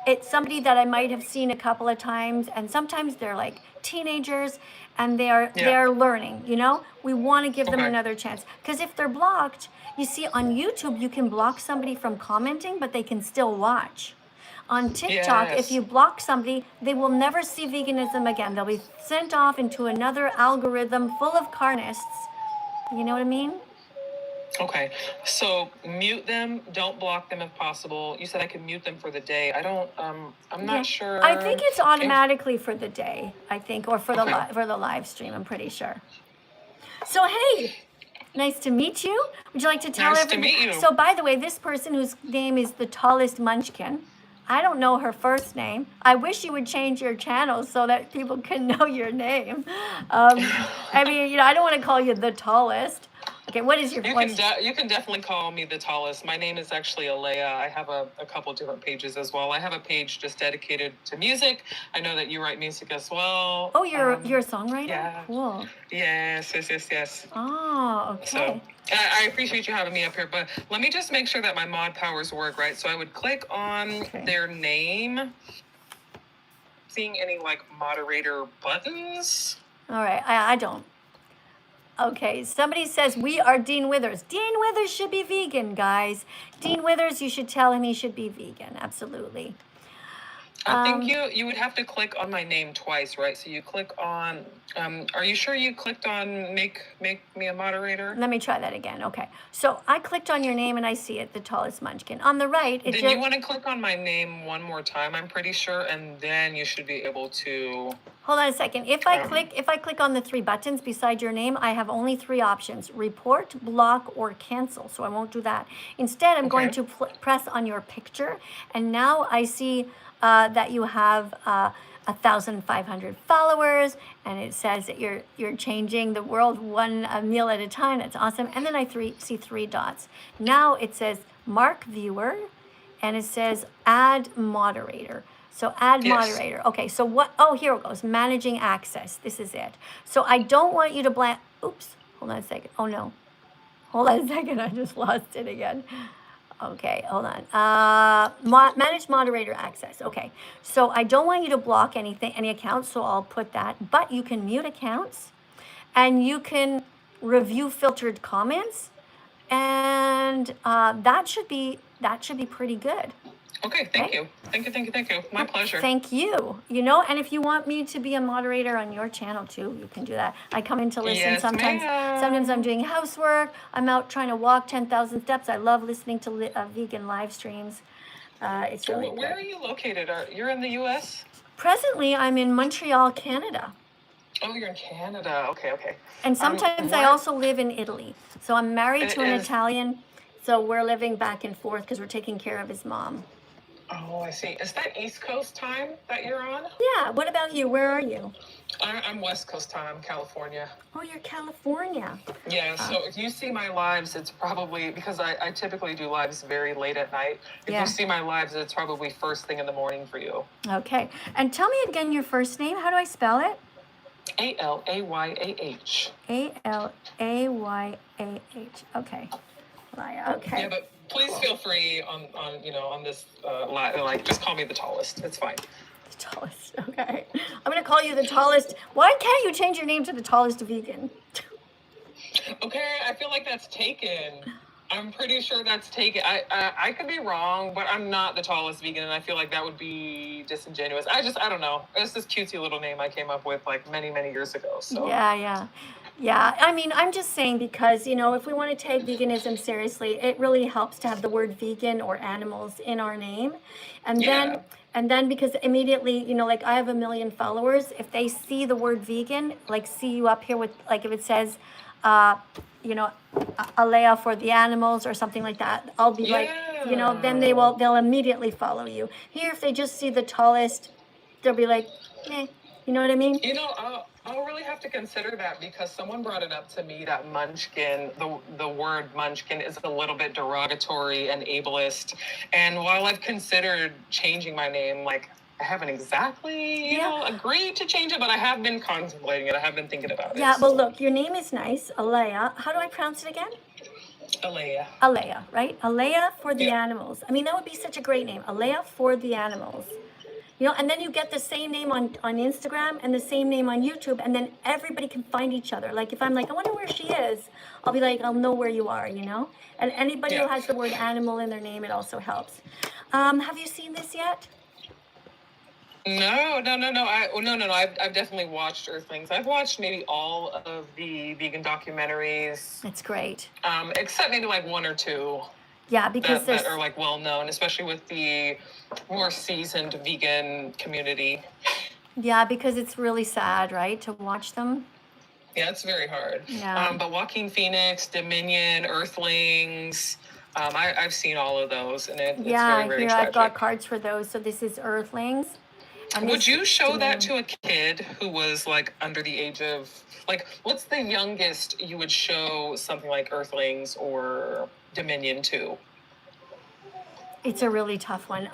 it's somebody that I might have seen a couple of times, and sometimes they're like teenagers and they're learning. You know, we want to give them another chance because if they're blocked. You see, on YouTube, you can block somebody from commenting, but they can still watch. On TikTok, if you block somebody, they will never see veganism again. They'll be sent off into another algorithm full of carnists. You know what I mean? Okay, so mute them, don't block them if possible. You said I could mute them for the day. I don't, I'm not sure. I think it's automatically for the day, I think, or for the live stream, I'm pretty sure. So, hey. Nice to meet you. Would you like to tell everybody? Nice to meet you. So, by the way, this person whose name is the tallest munchkin, I don't know her first name. I wish you would change your channel so that people can know your name. I mean, I don't want to call you the tallest. Okay, what is your You can definitely call me the tallest. My name is actually Alea. I have a couple different pages as well. I have a page just dedicated to music. I know that you write music as well. Oh, you're a songwriter? Yeah. Cool. Yes. Oh, okay. So I appreciate you having me up here, but let me just make sure that my mod powers work, right? So I would click on their name. Seeing any like moderator buttons? All right, I don't. Okay, somebody says we are Dean Withers. Dean Withers should be vegan, guys. Dean Withers, you should tell him he should be vegan. Absolutely. I think you would have to click on my name twice, right? So you click on, are you sure you clicked on make me a moderator? Let me try that again. Okay. So I clicked on your name and I see it, the tallest munchkin. On the right, it's Then you want to click on my name one more time, I'm pretty sure, and then you should be able to. Hold on a second. If I click on the three buttons beside your name, I have only three options: report, block, or cancel. So I won't do that. Instead, I'm going to press on your picture, and now I see that you have 1,500 followers, and it says that you're changing the world one meal at a time. That's awesome. And then I see three dots. Now it says mark viewer, and it says add moderator. So add moderator. Okay, so what? Oh, here it goes. Managing access. This is it. So I don't want you to oops, hold on a second. Oh no. Hold on a second. I just lost it again. Okay, hold on. Manage moderator access. Okay, so I don't want you to block any accounts, so I'll put that. But you can mute accounts, and you can review filtered comments, and that should be pretty good. Okay, thank you. My pleasure. Thank you. And if you want me to be a moderator on your channel too, you can do that. I come in to listen sometimes. Ma'am. Sometimes I'm doing housework. I'm out trying to walk 10,000 steps. I love listening to vegan live streams. It's really good. Where are you located? You're in the U.S.? Presently, I'm in Montreal, Canada. Oh, you're in Canada. Okay. And sometimes I also live in Italy. So I'm married to an Italian. So we're living back and forth because we're taking care of his mom. Oh, I see. Is that East Coast time that you're on? Yeah. What about you? Where are you? I'm West Coast time, California. Oh, you're California. Yeah, so if you see my lives, it's probably, because I typically do lives very late at night. If you see my lives, it's probably first thing in the morning for you. Okay. And tell me again your first name. How do I spell it? Alayah. Alayah. Okay. Laya. Okay. Yeah, but please feel free on this like just call me the tallest. It's fine. The tallest. Okay. I'm gonna call you the tallest. Why can't you change your name to the tallest vegan? Okay, I feel like that's taken. I'm pretty sure that's taken. I could be wrong, but I'm not the tallest vegan, and I feel like that would be disingenuous. I don't know. It's this cutesy little name I came up with like many years ago. So Yeah. I mean, I'm just saying because, if we want to take veganism seriously, it really helps to have the word vegan or animals in our name. And then because immediately, like I have 1 million followers, if they see the word vegan, like see you up here with, like if it says, Alea for the animals or something like that, I'll be like, then they'll immediately follow you. Here, if they just see the tallest, they'll be like, you know what I mean? I'll really have to consider that because someone brought it up to me that munchkin, the word munchkin is a little bit derogatory and ableist. And while I've considered changing my name, like I haven't exactly, agreed to change it, but I have been contemplating it. I have been thinking about it. Yeah, well, look, your name is nice, Alea. How do I pronounce it again? Alea. Alea, right? Alea for the animals. I mean, that would be such a great name. Alea for the animals. And then you get the same name on Instagram and the same name on YouTube, and then everybody can find each other. Like if I'm like, I wonder where she is, I'll be like, I'll know where you are, And anybody who has the word animal in their name, it also helps. Have you seen this yet? No. I've definitely watched Earthlings. I've watched maybe all of the vegan documentaries. It's great. Except maybe like one or two. Yeah, because that are like well known, especially with the more seasoned vegan community. Yeah, because it's really sad, right, to watch them. Yeah, it's very hard. Yeah. But Joaquin Phoenix, Dominion, Earthlings, I've seen all of those, and it's very, very tragic. I've got cards for those. So this is Earthlings. And would you show that to a kid who was like under the age of like what's the youngest you would show something like Earthlings or Dominion to? It's a really tough one.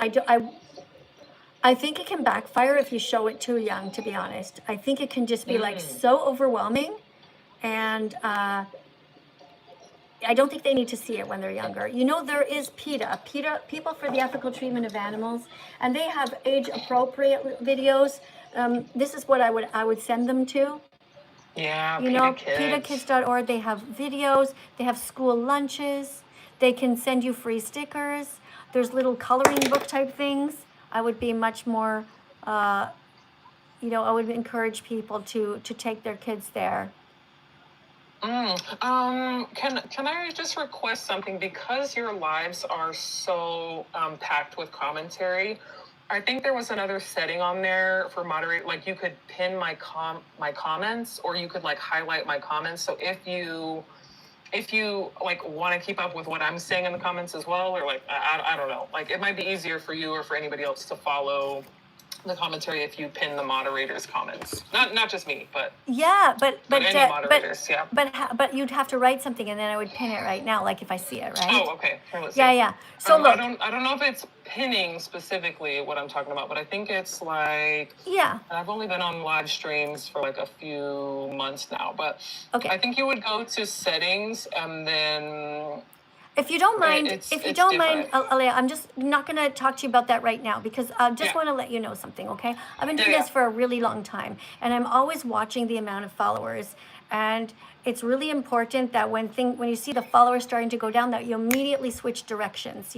I think it can backfire if you show it too young, to be honest. I think it can just be like so overwhelming, and I don't think they need to see it when they're younger. There is PETA, People for the Ethical Treatment of Animals, and they have age-appropriate videos. This is what I would send them to. Yeah, PETAkids.org, they have videos, they have school lunches, they can send you free stickers, there's little coloring book type things. I would be much more, I would encourage people to take their kids there. Can I just request something? Because your lives are so packed with commentary, I think there was another setting on there for moderate, like you could pin my comments, or you could like highlight my comments. So if you like want to keep up with what I'm saying in the comments as well, or like I don't know, like it might be easier for you or for anybody else to follow the commentary if you pin the moderator's comments. Not just me, but any moderators. But you'd have to write something, and then I would pin it right now, like if I see it, right? Oh, okay. Yeah. So look, I don't know if it's pinning specifically what I'm talking about, but I think it's like I've only been on live streams for like a few months now, but I think you would go to settings and then. If you don't mind, Alea, I'm just not going to talk to you about that right now because I just want to let you know something, okay? I've been doing this for a really long time, and I'm always watching the amount of followers, and it's really important that when you see the followers starting to go down, that you immediately switch directions,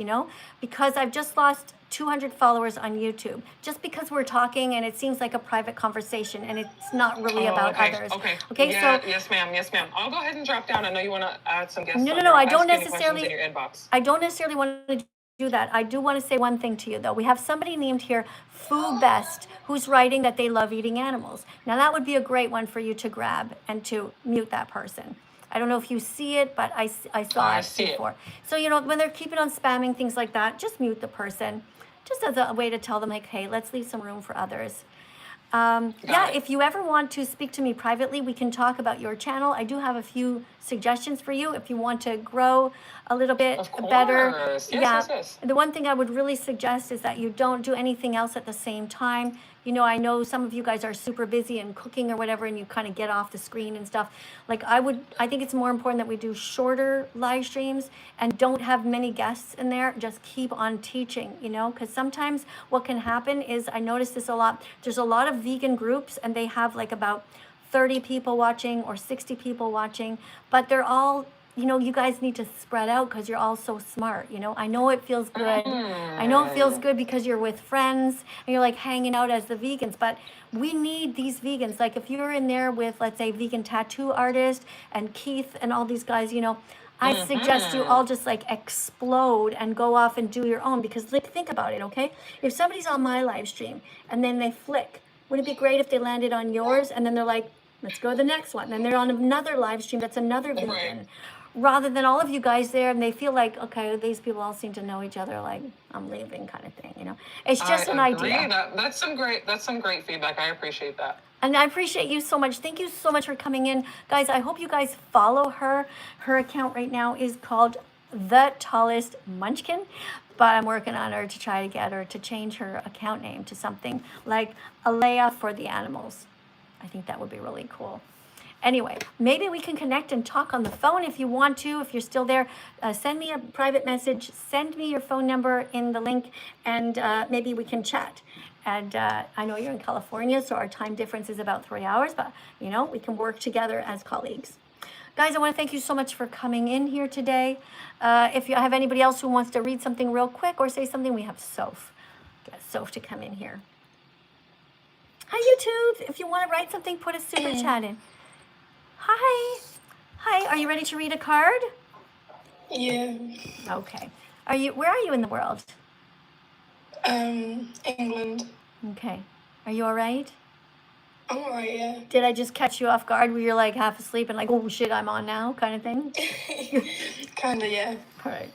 because I've just lost 200 followers on YouTube just because we're talking and it seems like a private conversation and it's not really about others. Okay. Yeah, so yes, ma'am. I'll go ahead and drop down. I know you want to add some guests. No. I don't necessarily. In your inbox. I don't necessarily want to do that. I do want to say one thing to you though. We have somebody named here, Foo Best, who's writing that they love eating animals. Now that would be a great one for you to grab and to mute that person. I don't know if you see it, but I saw it before. So, when they're keeping on spamming things like that, just mute the person. Just as a way to tell them, like, hey, let's leave some room for others. If you ever want to speak to me privately, we can talk about your channel. I do have a few suggestions for you if you want to grow a little bit Of course. better. Yes, Yeah. yes. The one thing I would really suggest is that you don't do anything else at the same time. You know, I know some of you guys are super busy and cooking or whatever, and you kind of get off the screen and stuff. Like I think it's more important that we do shorter live streams and don't have many guests in there. Just keep on teaching, you know, because sometimes what can happen is, I notice this a lot, there's a lot of vegan groups and they have like about 30 people watching or 60 people watching, but they're all, you know, you guys need to spread out because you're all so smart, you know. I know it feels good. I know it feels good because you're with friends and you're like hanging out as the vegans, but we need these vegans. Like if you're in there with, let's say, vegan tattoo artist and Keith and all these guys, you know, I suggest you all just like explode and go off and do your own, because like, think about it, okay? If somebody's on my live stream and then they flick, wouldn't it be great if they landed on yours and then they're like, let's go to the next one. And they're on another live stream that's another vegan. Right. Rather than all of you guys there and they feel like, okay, these people all seem to know each other, like I'm leaving kind of thing, you know. It's just an idea. That's some great feedback. I appreciate that. And I appreciate you so much. Thank you so much for coming in. Guys, I hope you guys follow her. Her account right now is called The Tallest Munchkin, but I'm working on her to try to get her to change her account name to something like Alea for the Animals. I think that would be really cool. Anyway, maybe we can connect and talk on the phone if you want to. If you're still there, send me a private message. Send me your phone number in the link, and maybe we can chat. And I know you're in California, so our time difference is about 3 hours, but, you know, we can work together as colleagues. Guys, I want to thank you so much for coming in here today. If you have anybody else who wants to read something real quick or say something, we have Soph. Get Soph to come in here. Hi, YouTube. If you want to write something, put a super chat in. Hi. Hi, are you ready to read a card? Yeah. Okay. Where are you in the world? England. Okay. Are you all right? I'm alright, yeah. Did I just catch you off guard where you're like half asleep and like, oh shit, I'm on now kind of thing? Kinda, yeah. All right.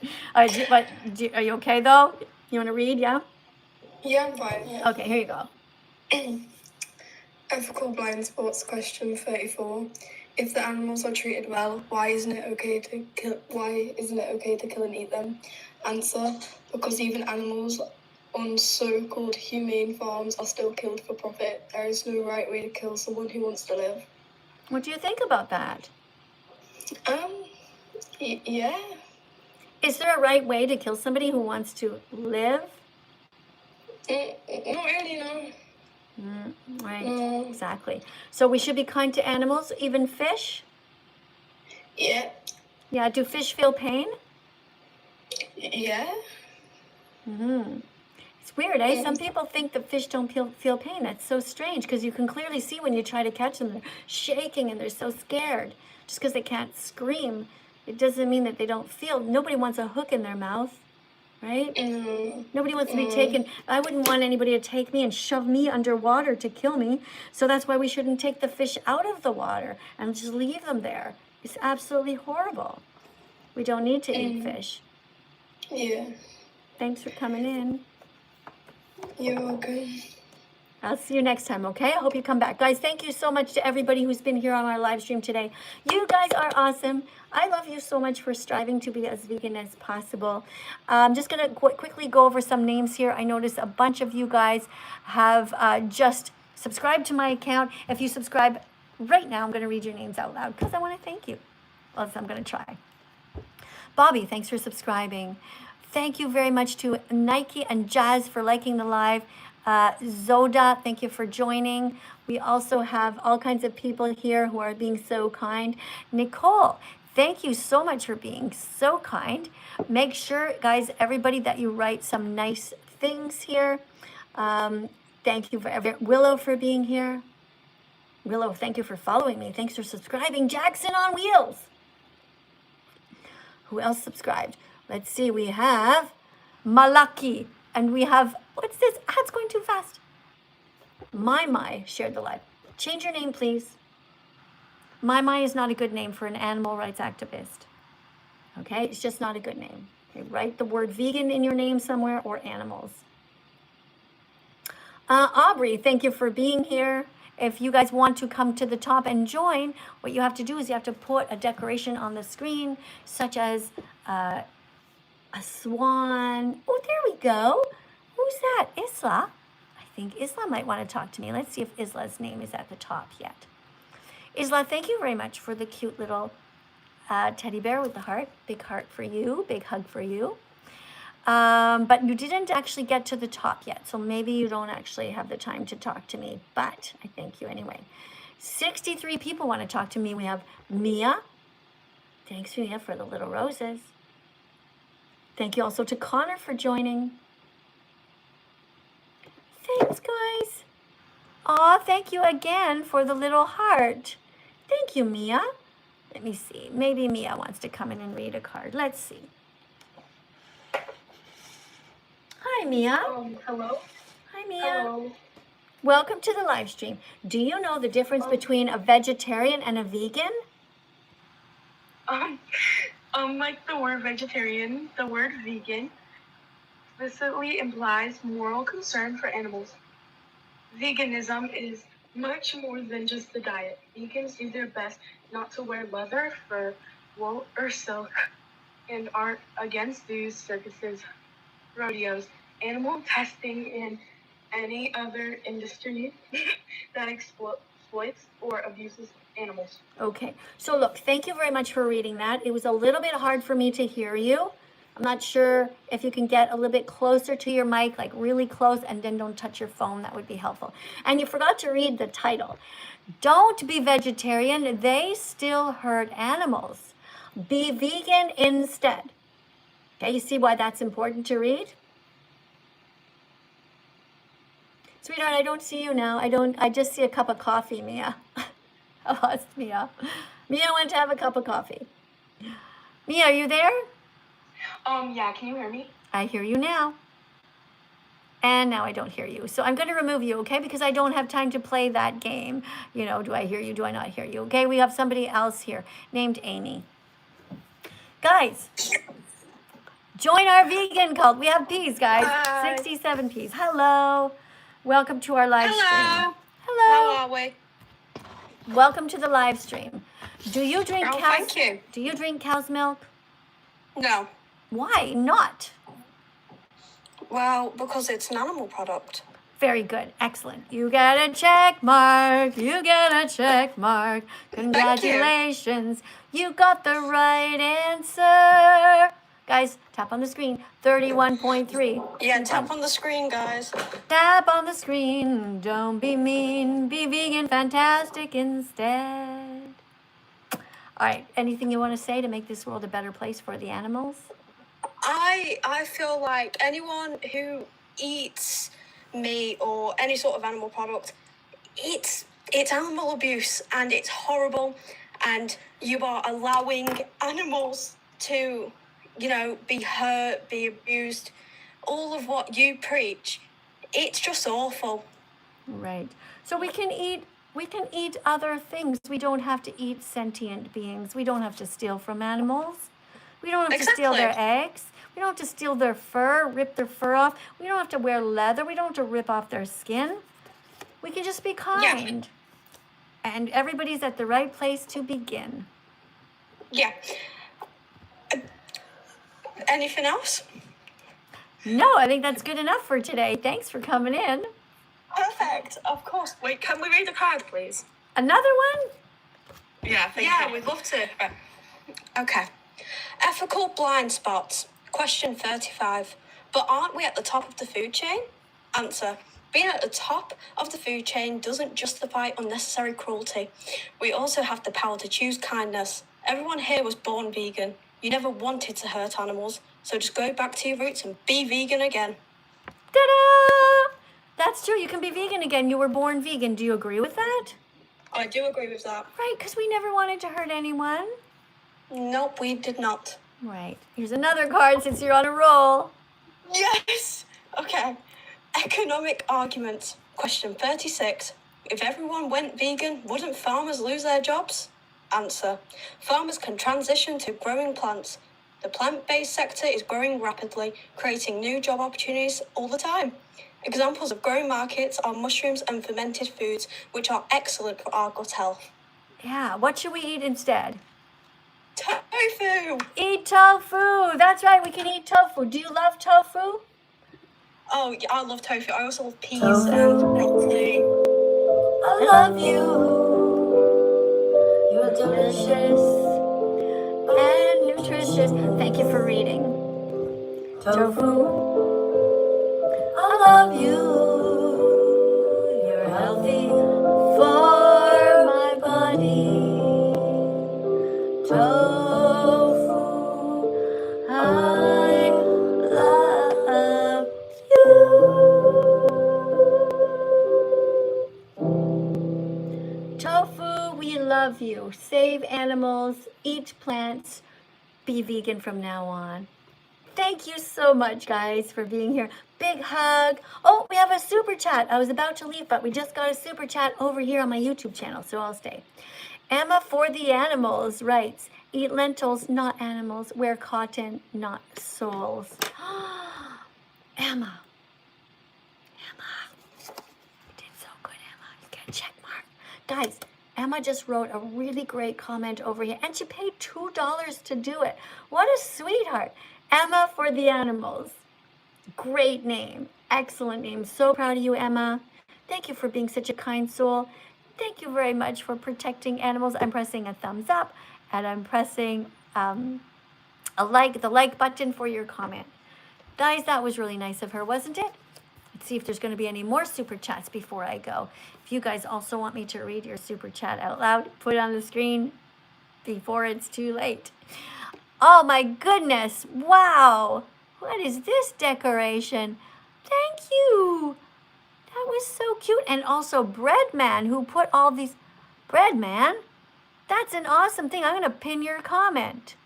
But are you okay though? You want to read, yeah? Yeah, I'm fine, yeah. Okay, here you go. Ethical blind sports question 34. If the animals are treated well, why isn't it okay to kill and eat them? Answer: because even animals on so-called humane farms are still killed for profit. There is no right way to kill someone who wants to live. What do you think about that? Yeah. Is there a right way to kill somebody who wants to live? Not really, no. Right, exactly. So we should be kind to animals, even fish? Yeah. Yeah, do fish feel pain? Yeah. It's weird, eh? Some people think that fish don't feel pain. That's so strange, because you can clearly see when you try to catch them, they're shaking and they're so scared. Just because they can't scream, it doesn't mean that they don't feel. Nobody wants a hook in their mouth, right? Nobody wants to be taken. I wouldn't want anybody to take me and shove me underwater to kill me. So that's why we shouldn't take the fish out of the water and just leave them there. It's absolutely horrible. We don't need to eat fish. Yeah. Thanks for coming in. You're welcome. I'll see you next time, okay? I hope you come back. Guys, thank you so much to everybody who's been here on our live stream today. You guys are awesome. I love you so much for striving to be as vegan as possible. I'm just going to quickly go over some names here. I noticed a bunch of you guys have just subscribed to my account. If you subscribe right now, I'm going to read your names out loud because I want to thank you. Well, I'm going to try. Bobby, thanks for subscribing. Thank you very much to Nike and Jazz for liking the live. Zoda, thank you for joining. We also have all kinds of people here who are being so kind. Nicole, thank you so much for being so kind. Make sure, guys, everybody, that you write some nice things here. Thank you for Willow for being here. Willow, thank you for following me. Thanks for subscribing. Jackson on Wheels. Who else subscribed? Let's see. We have Malaki. And we have, what's this? It's going too fast. My shared the live. Change your name, please. My is not a good name for an animal rights activist. Okay, it's just not a good name. Okay, write the word vegan in your name somewhere, or animals. Aubrey, thank you for being here. if you guys want to come to the top and join, what you have to do is you have to put a decoration on the screen, such as a swan. Oh, there we go. Who's that? Isla? I think Isla might want to talk to me. Let's see if Isla's name is at the top yet. Isla, thank you very much for the cute little teddy bear with the heart. Big heart for you. Big hug for you. But you didn't actually get to the top yet, so maybe you don't actually have the time to talk to me, but I thank you anyway. 63 people want to talk to me. We have Mia. Thanks, Mia, for the little roses. Thank you also to Connor for joining. Thanks, guys. Aw, thank you again for the little heart. Thank you, Mia. Let me see. Maybe Mia wants to come in and read a card. Let's see. Hi, Mia. Hello. Hi, Mia. Hello. Welcome to the live stream. Do you know the difference between a vegetarian and a vegan? Like the word vegetarian, the word vegan explicitly implies moral concern for animals. Veganism is much more than just the diet. Vegans do their best not to wear leather, fur, wool, or silk, and aren't against zoos, circuses, rodeos, animal testing, and any other industry that exploits or abuses animals. Okay, so look, thank you very much for reading that. It was a little bit hard for me to hear you. I'm not sure if you can get a little bit closer to your mic, like really close, and then don't touch your phone. That would be helpful. And you forgot to read the title. Don't be vegetarian. They still hurt animals. Be vegan instead. Okay, you see why that's important to read? Sweetheart, I don't see you now. I just see a cup of coffee, Mia. I lost Mia. Mia went to have a cup of coffee. Mia, are you there? Yeah, can you hear me? I hear you now. And now I don't hear you. So I'm going to remove you, okay? Because I don't have time to play that game. You know, do I hear you? Do I not hear you? Okay, we have somebody else here named Amy. Guys, join our vegan cult. We have peas, guys. Hi. 67 peas. Hello. Welcome to our live stream. How Hello. are we? Welcome to the live stream. Do you drink Oh, thank you. Do you drink cow's milk? No. Why not? Well, because it's an animal product. Very good. Excellent. You get a check mark. You get a check mark. Congratulations. You got the right answer. Guys, tap on the screen. 31.3. Yeah, tap on the screen, guys. Tap on the screen. Don't be mean. Be vegan fantastic instead. All right. Anything you want to say to make this world a better place for the animals? I feel like anyone who eats meat or any sort of animal product, it's animal abuse and it's horrible, and you are allowing animals to, be hurt, be abused. All of what you preach, it's just awful. Right. So we can eat other things. We don't have to eat sentient beings. We don't have to steal from animals. We don't have to steal their eggs. We don't have to steal their fur, rip their fur off. We don't have to wear leather. We don't have to rip off their skin. We can just be kind. Yeah. And everybody's at the right place to begin. Yeah. Anything else? No, I think that's good enough for today. Thanks for coming in. Perfect. Of course. Wait, can we read the card, please? Another one? Yeah, we'd love to. Okay. Ethical blind spots. Question 35. But aren't we at the top of the food chain? Answer. Being at the top of the food chain doesn't justify unnecessary cruelty. We also have the power to choose kindness. Everyone here was born vegan. You never wanted to hurt animals, so just go back to your roots and be vegan again. Ta-da! That's true. You can be vegan again. You were born vegan. Do you agree with that? I do agree with that. Right, because we never wanted to hurt anyone. Nope, we did not. Right. Here's another card since you're on a roll. Yes! Okay. Economic arguments. Question 36. If everyone went vegan, wouldn't farmers lose their jobs? Answer. Farmers can transition to growing plants. The plant-based sector is growing rapidly, creating new job opportunities all the time. Examples of growing markets are mushrooms and fermented foods, which are excellent for our gut health. Yeah, what should we eat instead? Tofu! Eat tofu! That's right, we can eat tofu. Do you love tofu? Oh, yeah, I love tofu. I also love peas Tofu. and broccoli. I love you. You're delicious And nutritious. Thank you for reading. tofu. I love you. You're healthy for my body. Tofu. I love you. Tofu, we love you. Save animals, eat plants, be vegan from now on. Thank you so much, guys, for being here. Big hug. Oh, we have a super chat. I was about to leave, but we just got a super chat over here on my YouTube channel, so I'll stay. Emma for the Animals writes, eat lentils, not animals. Wear cotton, not souls. Emma. You did so good, Emma. You get a check mark. Guys, Emma just wrote a really great comment over here, and she paid $2 to do it. What a sweetheart. Emma for the Animals. Great name. Excellent name. So proud of you, Emma. Thank you for being such a kind soul. Thank you very much for protecting animals. I'm pressing a thumbs up, and I'm pressing the like button for your comment. Guys, that was really nice of her, wasn't it? Let's see if there's going to be any more super chats before I go. If you guys also want me to read your super chat out loud, put it on the screen before it's too late. Oh my goodness. Wow. What is this decoration? Thank you. That was so cute. And also Breadman, who put all these... Breadman? That's an awesome thing. I'm going to pin your comment.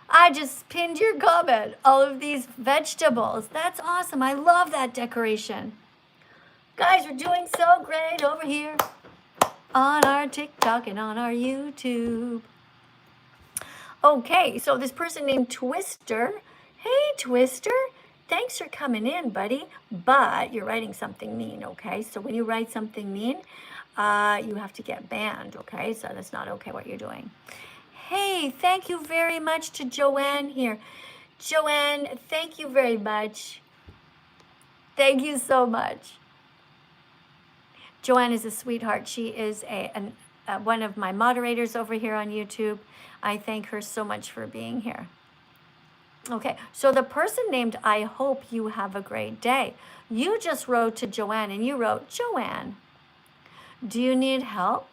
I just pinned your comment. All of these vegetables. That's awesome. I love that decoration. Guys, we're doing so great over here on our TikTok and on our YouTube. Okay, so this person named Twister. Hey, Twister. Thanks for coming in, buddy. But you're writing something mean, okay? So when you write something mean, you have to get banned, okay? So that's not okay what you're doing. Hey, thank you very much to Joanne here. Joanne, thank you very much. Thank you so much. Joanne is a sweetheart. She is one of my moderators over here on YouTube. I thank her so much for being here. Okay, so the person named I hope you have a great day. You just wrote to Joanne and you wrote, Joanne, do you need help?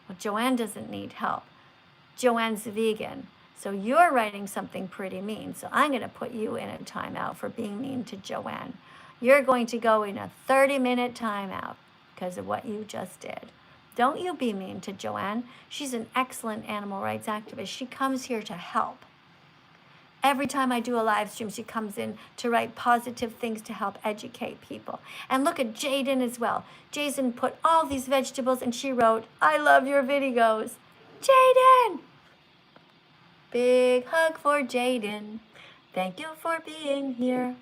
Well, Joanne doesn't need help. Joanne's vegan. So you're writing something pretty mean. So I'm going to put you in a timeout for being mean to Joanne. You're going to go in a 30-minute timeout because of what you just did. Don't you be mean to Joanne. She's an excellent animal rights activist. She comes here to help. Every time I do a live stream, she comes in to write positive things to help educate people. And look at Jaden as well. Jaden put all these vegetables and she wrote, I love your videos. Jaden! Big hug for Jaden. Thank you for being here.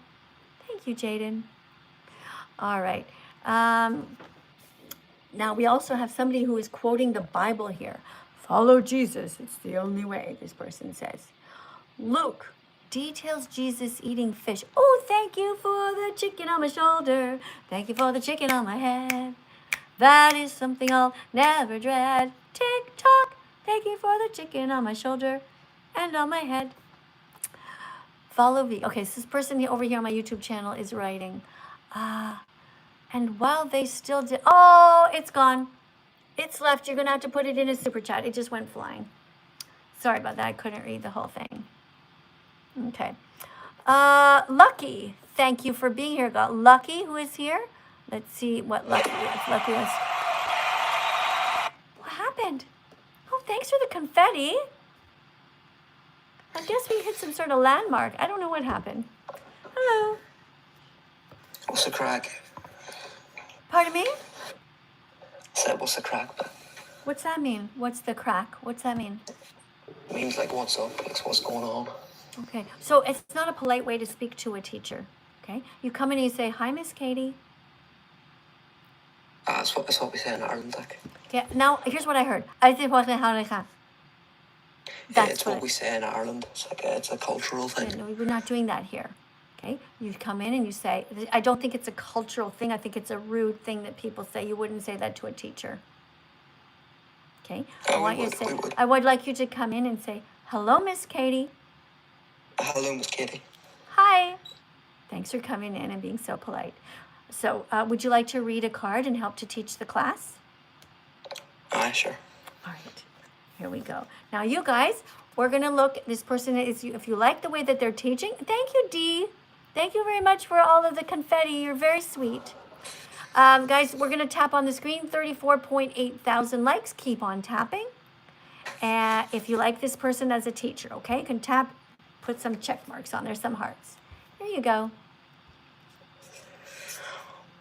Thank you, Jaden. All right. Now we also have somebody who is quoting the Bible here. Follow Jesus. It's the only way, this person says. Luke details Jesus eating fish. Oh, thank you for the chicken on my shoulder. Thank you for the chicken on my head. That is something I'll never dread. Tick tock. Thank you for the chicken on my shoulder and on my head. Follow V. Okay, so this person over here on my YouTube channel is writing. And while they still did... Oh, it's gone. It's left. You're going to have to put it in a super chat. It just went flying. Sorry about that. I couldn't read the whole thing. Okay. Lucky. Thank you for being here. Got Lucky, who is here. Let's see what Lucky is. Lucky is... What happened? Oh, thanks for the confetti. I guess we hit some sort of landmark. I don't know what happened. Hello. What's the crack? Pardon me? Said what's the crack, but What's that mean? What's the crack? What's that mean? it means like what's up, like what's going on. Okay, so it's not a polite way to speak to a teacher. Okay, you come in and you say, "Hi, Miss Katie." That's what we say in Ireland, like. Okay, now here's what I heard. That's It's what what we say in Ireland. It's a cultural thing. no, we're not doing that here. Okay, you come in and you say, I don't think it's a cultural thing. I think it's a rude thing that people say. You wouldn't say that to a teacher. Okay, I would like you to come in and say, "Hello, Miss Katie." Hello, Miss Katie. Hi. Thanks for coming in and being so polite. So, would you like to read a card and help to teach the class? Aye, sure. All right, here we go. Now, you guys, we're going to look. This person is, if you like the way that they're teaching, thank you, Dee. Thank you very much for all of the confetti. You're very sweet. Guys, we're going to tap on the screen, 34.8 thousand likes. Keep on tapping. And if you like this person as a teacher, okay, you can tap, put some check marks on there, some hearts. Here you go.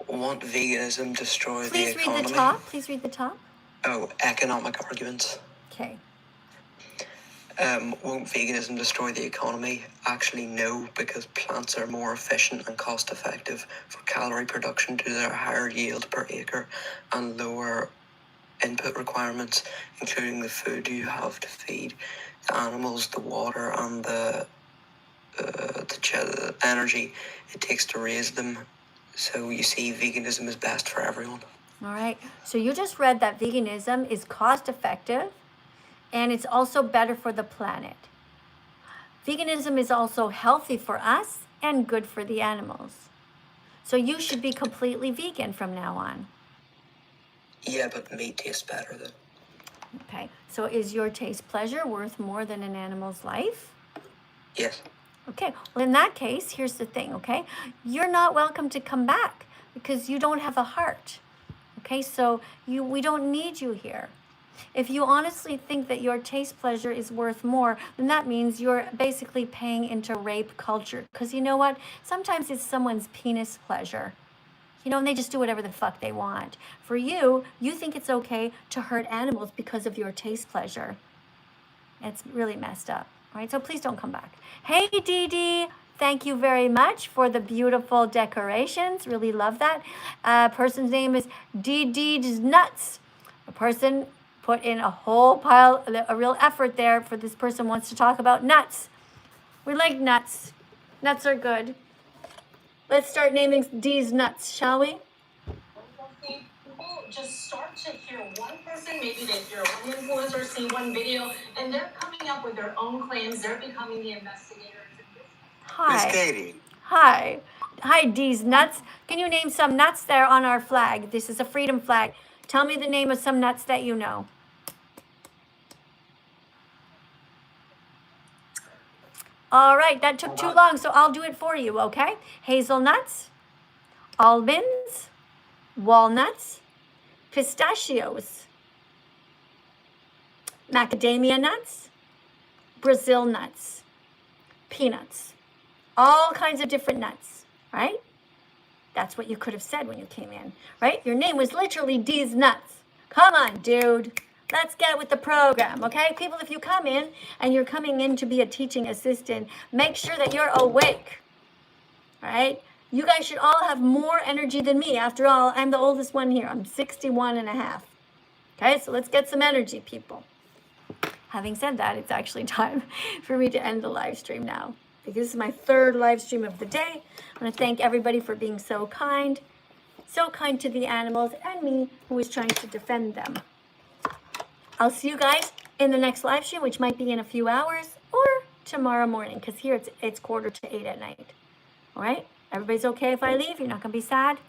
Won't veganism destroy the economy? Please read the top. Please read the top. Oh, economic arguments. Okay. Won't veganism destroy the economy? Actually, no, because plants are more efficient and cost effective for calorie production due to their higher yield per acre and lower input requirements, including the food you have to feed the animals, the water, and the energy it takes to raise them. So you see, veganism is best for everyone. All right. So you just read that veganism is cost effective and it's also better for the planet. Veganism is also healthy for us and good for the animals. So you should be completely vegan from now on. Yeah, but meat tastes better then. Okay. So is your taste pleasure worth more than an animal's life? Yes. Okay, well, in that case, here's the thing, okay? You're not welcome to come back because you don't have a heart, okay? So we don't need you here. If you honestly think that your taste pleasure is worth more, then that means you're basically paying into rape culture. Because you know what? Sometimes it's someone's penis pleasure. You know, and they just do whatever the fuck they want. For you, you think it's okay to hurt animals because of your taste pleasure. It's really messed up. All right, so please don't come back. Hey, Dee Dee, thank you very much for the beautiful decorations. Really love that. Person's name is Dee Dee's Nuts. A person put in a whole pile, a real effort there for this person wants to talk about nuts. We like nuts. Nuts are good. Let's start naming Dee's nuts, shall we? People just start to hear one person, maybe they hear one influencer, see one video, and they're coming up with their own claims. They're becoming the investigators. Hi. Miss Katie. Hi. Hi, Dee's nuts. Can you name some nuts there on our flag? This is a freedom flag. Tell me the name of some nuts that you know. All right, that took too long, so I'll do it for you, okay? Hazelnuts, almonds, walnuts, pistachios, macadamia nuts, Brazil nuts, peanuts, all kinds of different nuts, right? That's what you could have said when you came in, right? Your name was literally Dee's Nuts. Come on, dude. Let's get with the program, okay? People, if you come in and you're coming in to be a teaching assistant, make sure that you're awake, all right? You guys should all have more energy than me. After all, I'm the oldest one here. I'm 61 and a half. Okay, so let's get some energy, people. Having said that, it's actually time for me to end the live stream now, because this is my third live stream of the day. I want to thank everybody for being so kind to the animals and me, who is trying to defend them. I'll see you guys in the next live stream, which might be in a few hours or tomorrow morning, because here it's 7:45 at night. All right? Everybody's okay if I leave? You're not going to be sad?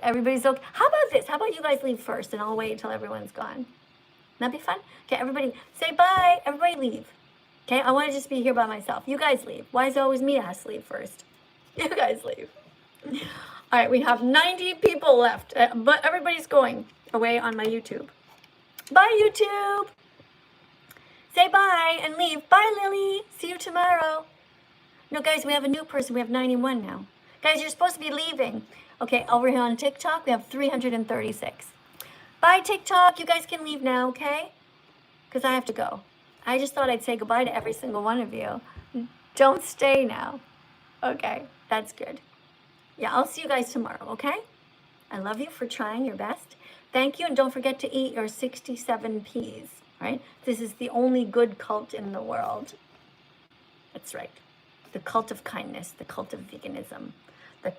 Everybody's okay? How about this? How about you guys leave first, and I'll wait until everyone's gone? That'd be fun? Okay, everybody say bye. Everybody leave. Okay, I want to just be here by myself. You guys leave. Why is it always me that has to leave first? You guys leave. All right, we have 90 people left, but everybody's going away on my YouTube. Bye, YouTube. Say bye and leave. Bye, Lily. See you tomorrow. No, guys, we have a new person. We have 91 now. Guys, you're supposed to be leaving. Okay, over here on TikTok, we have 336. Bye, TikTok. You guys can leave now, okay? Because I have to go. I just thought I'd say goodbye to every single one of you. Don't stay now. Okay, that's good. Yeah, I'll see you guys tomorrow, okay? I love you for trying your best. Thank you, and don't forget to eat your 67 peas, right? This is the only good cult in the world. That's right. The cult of kindness, the cult of veganism, the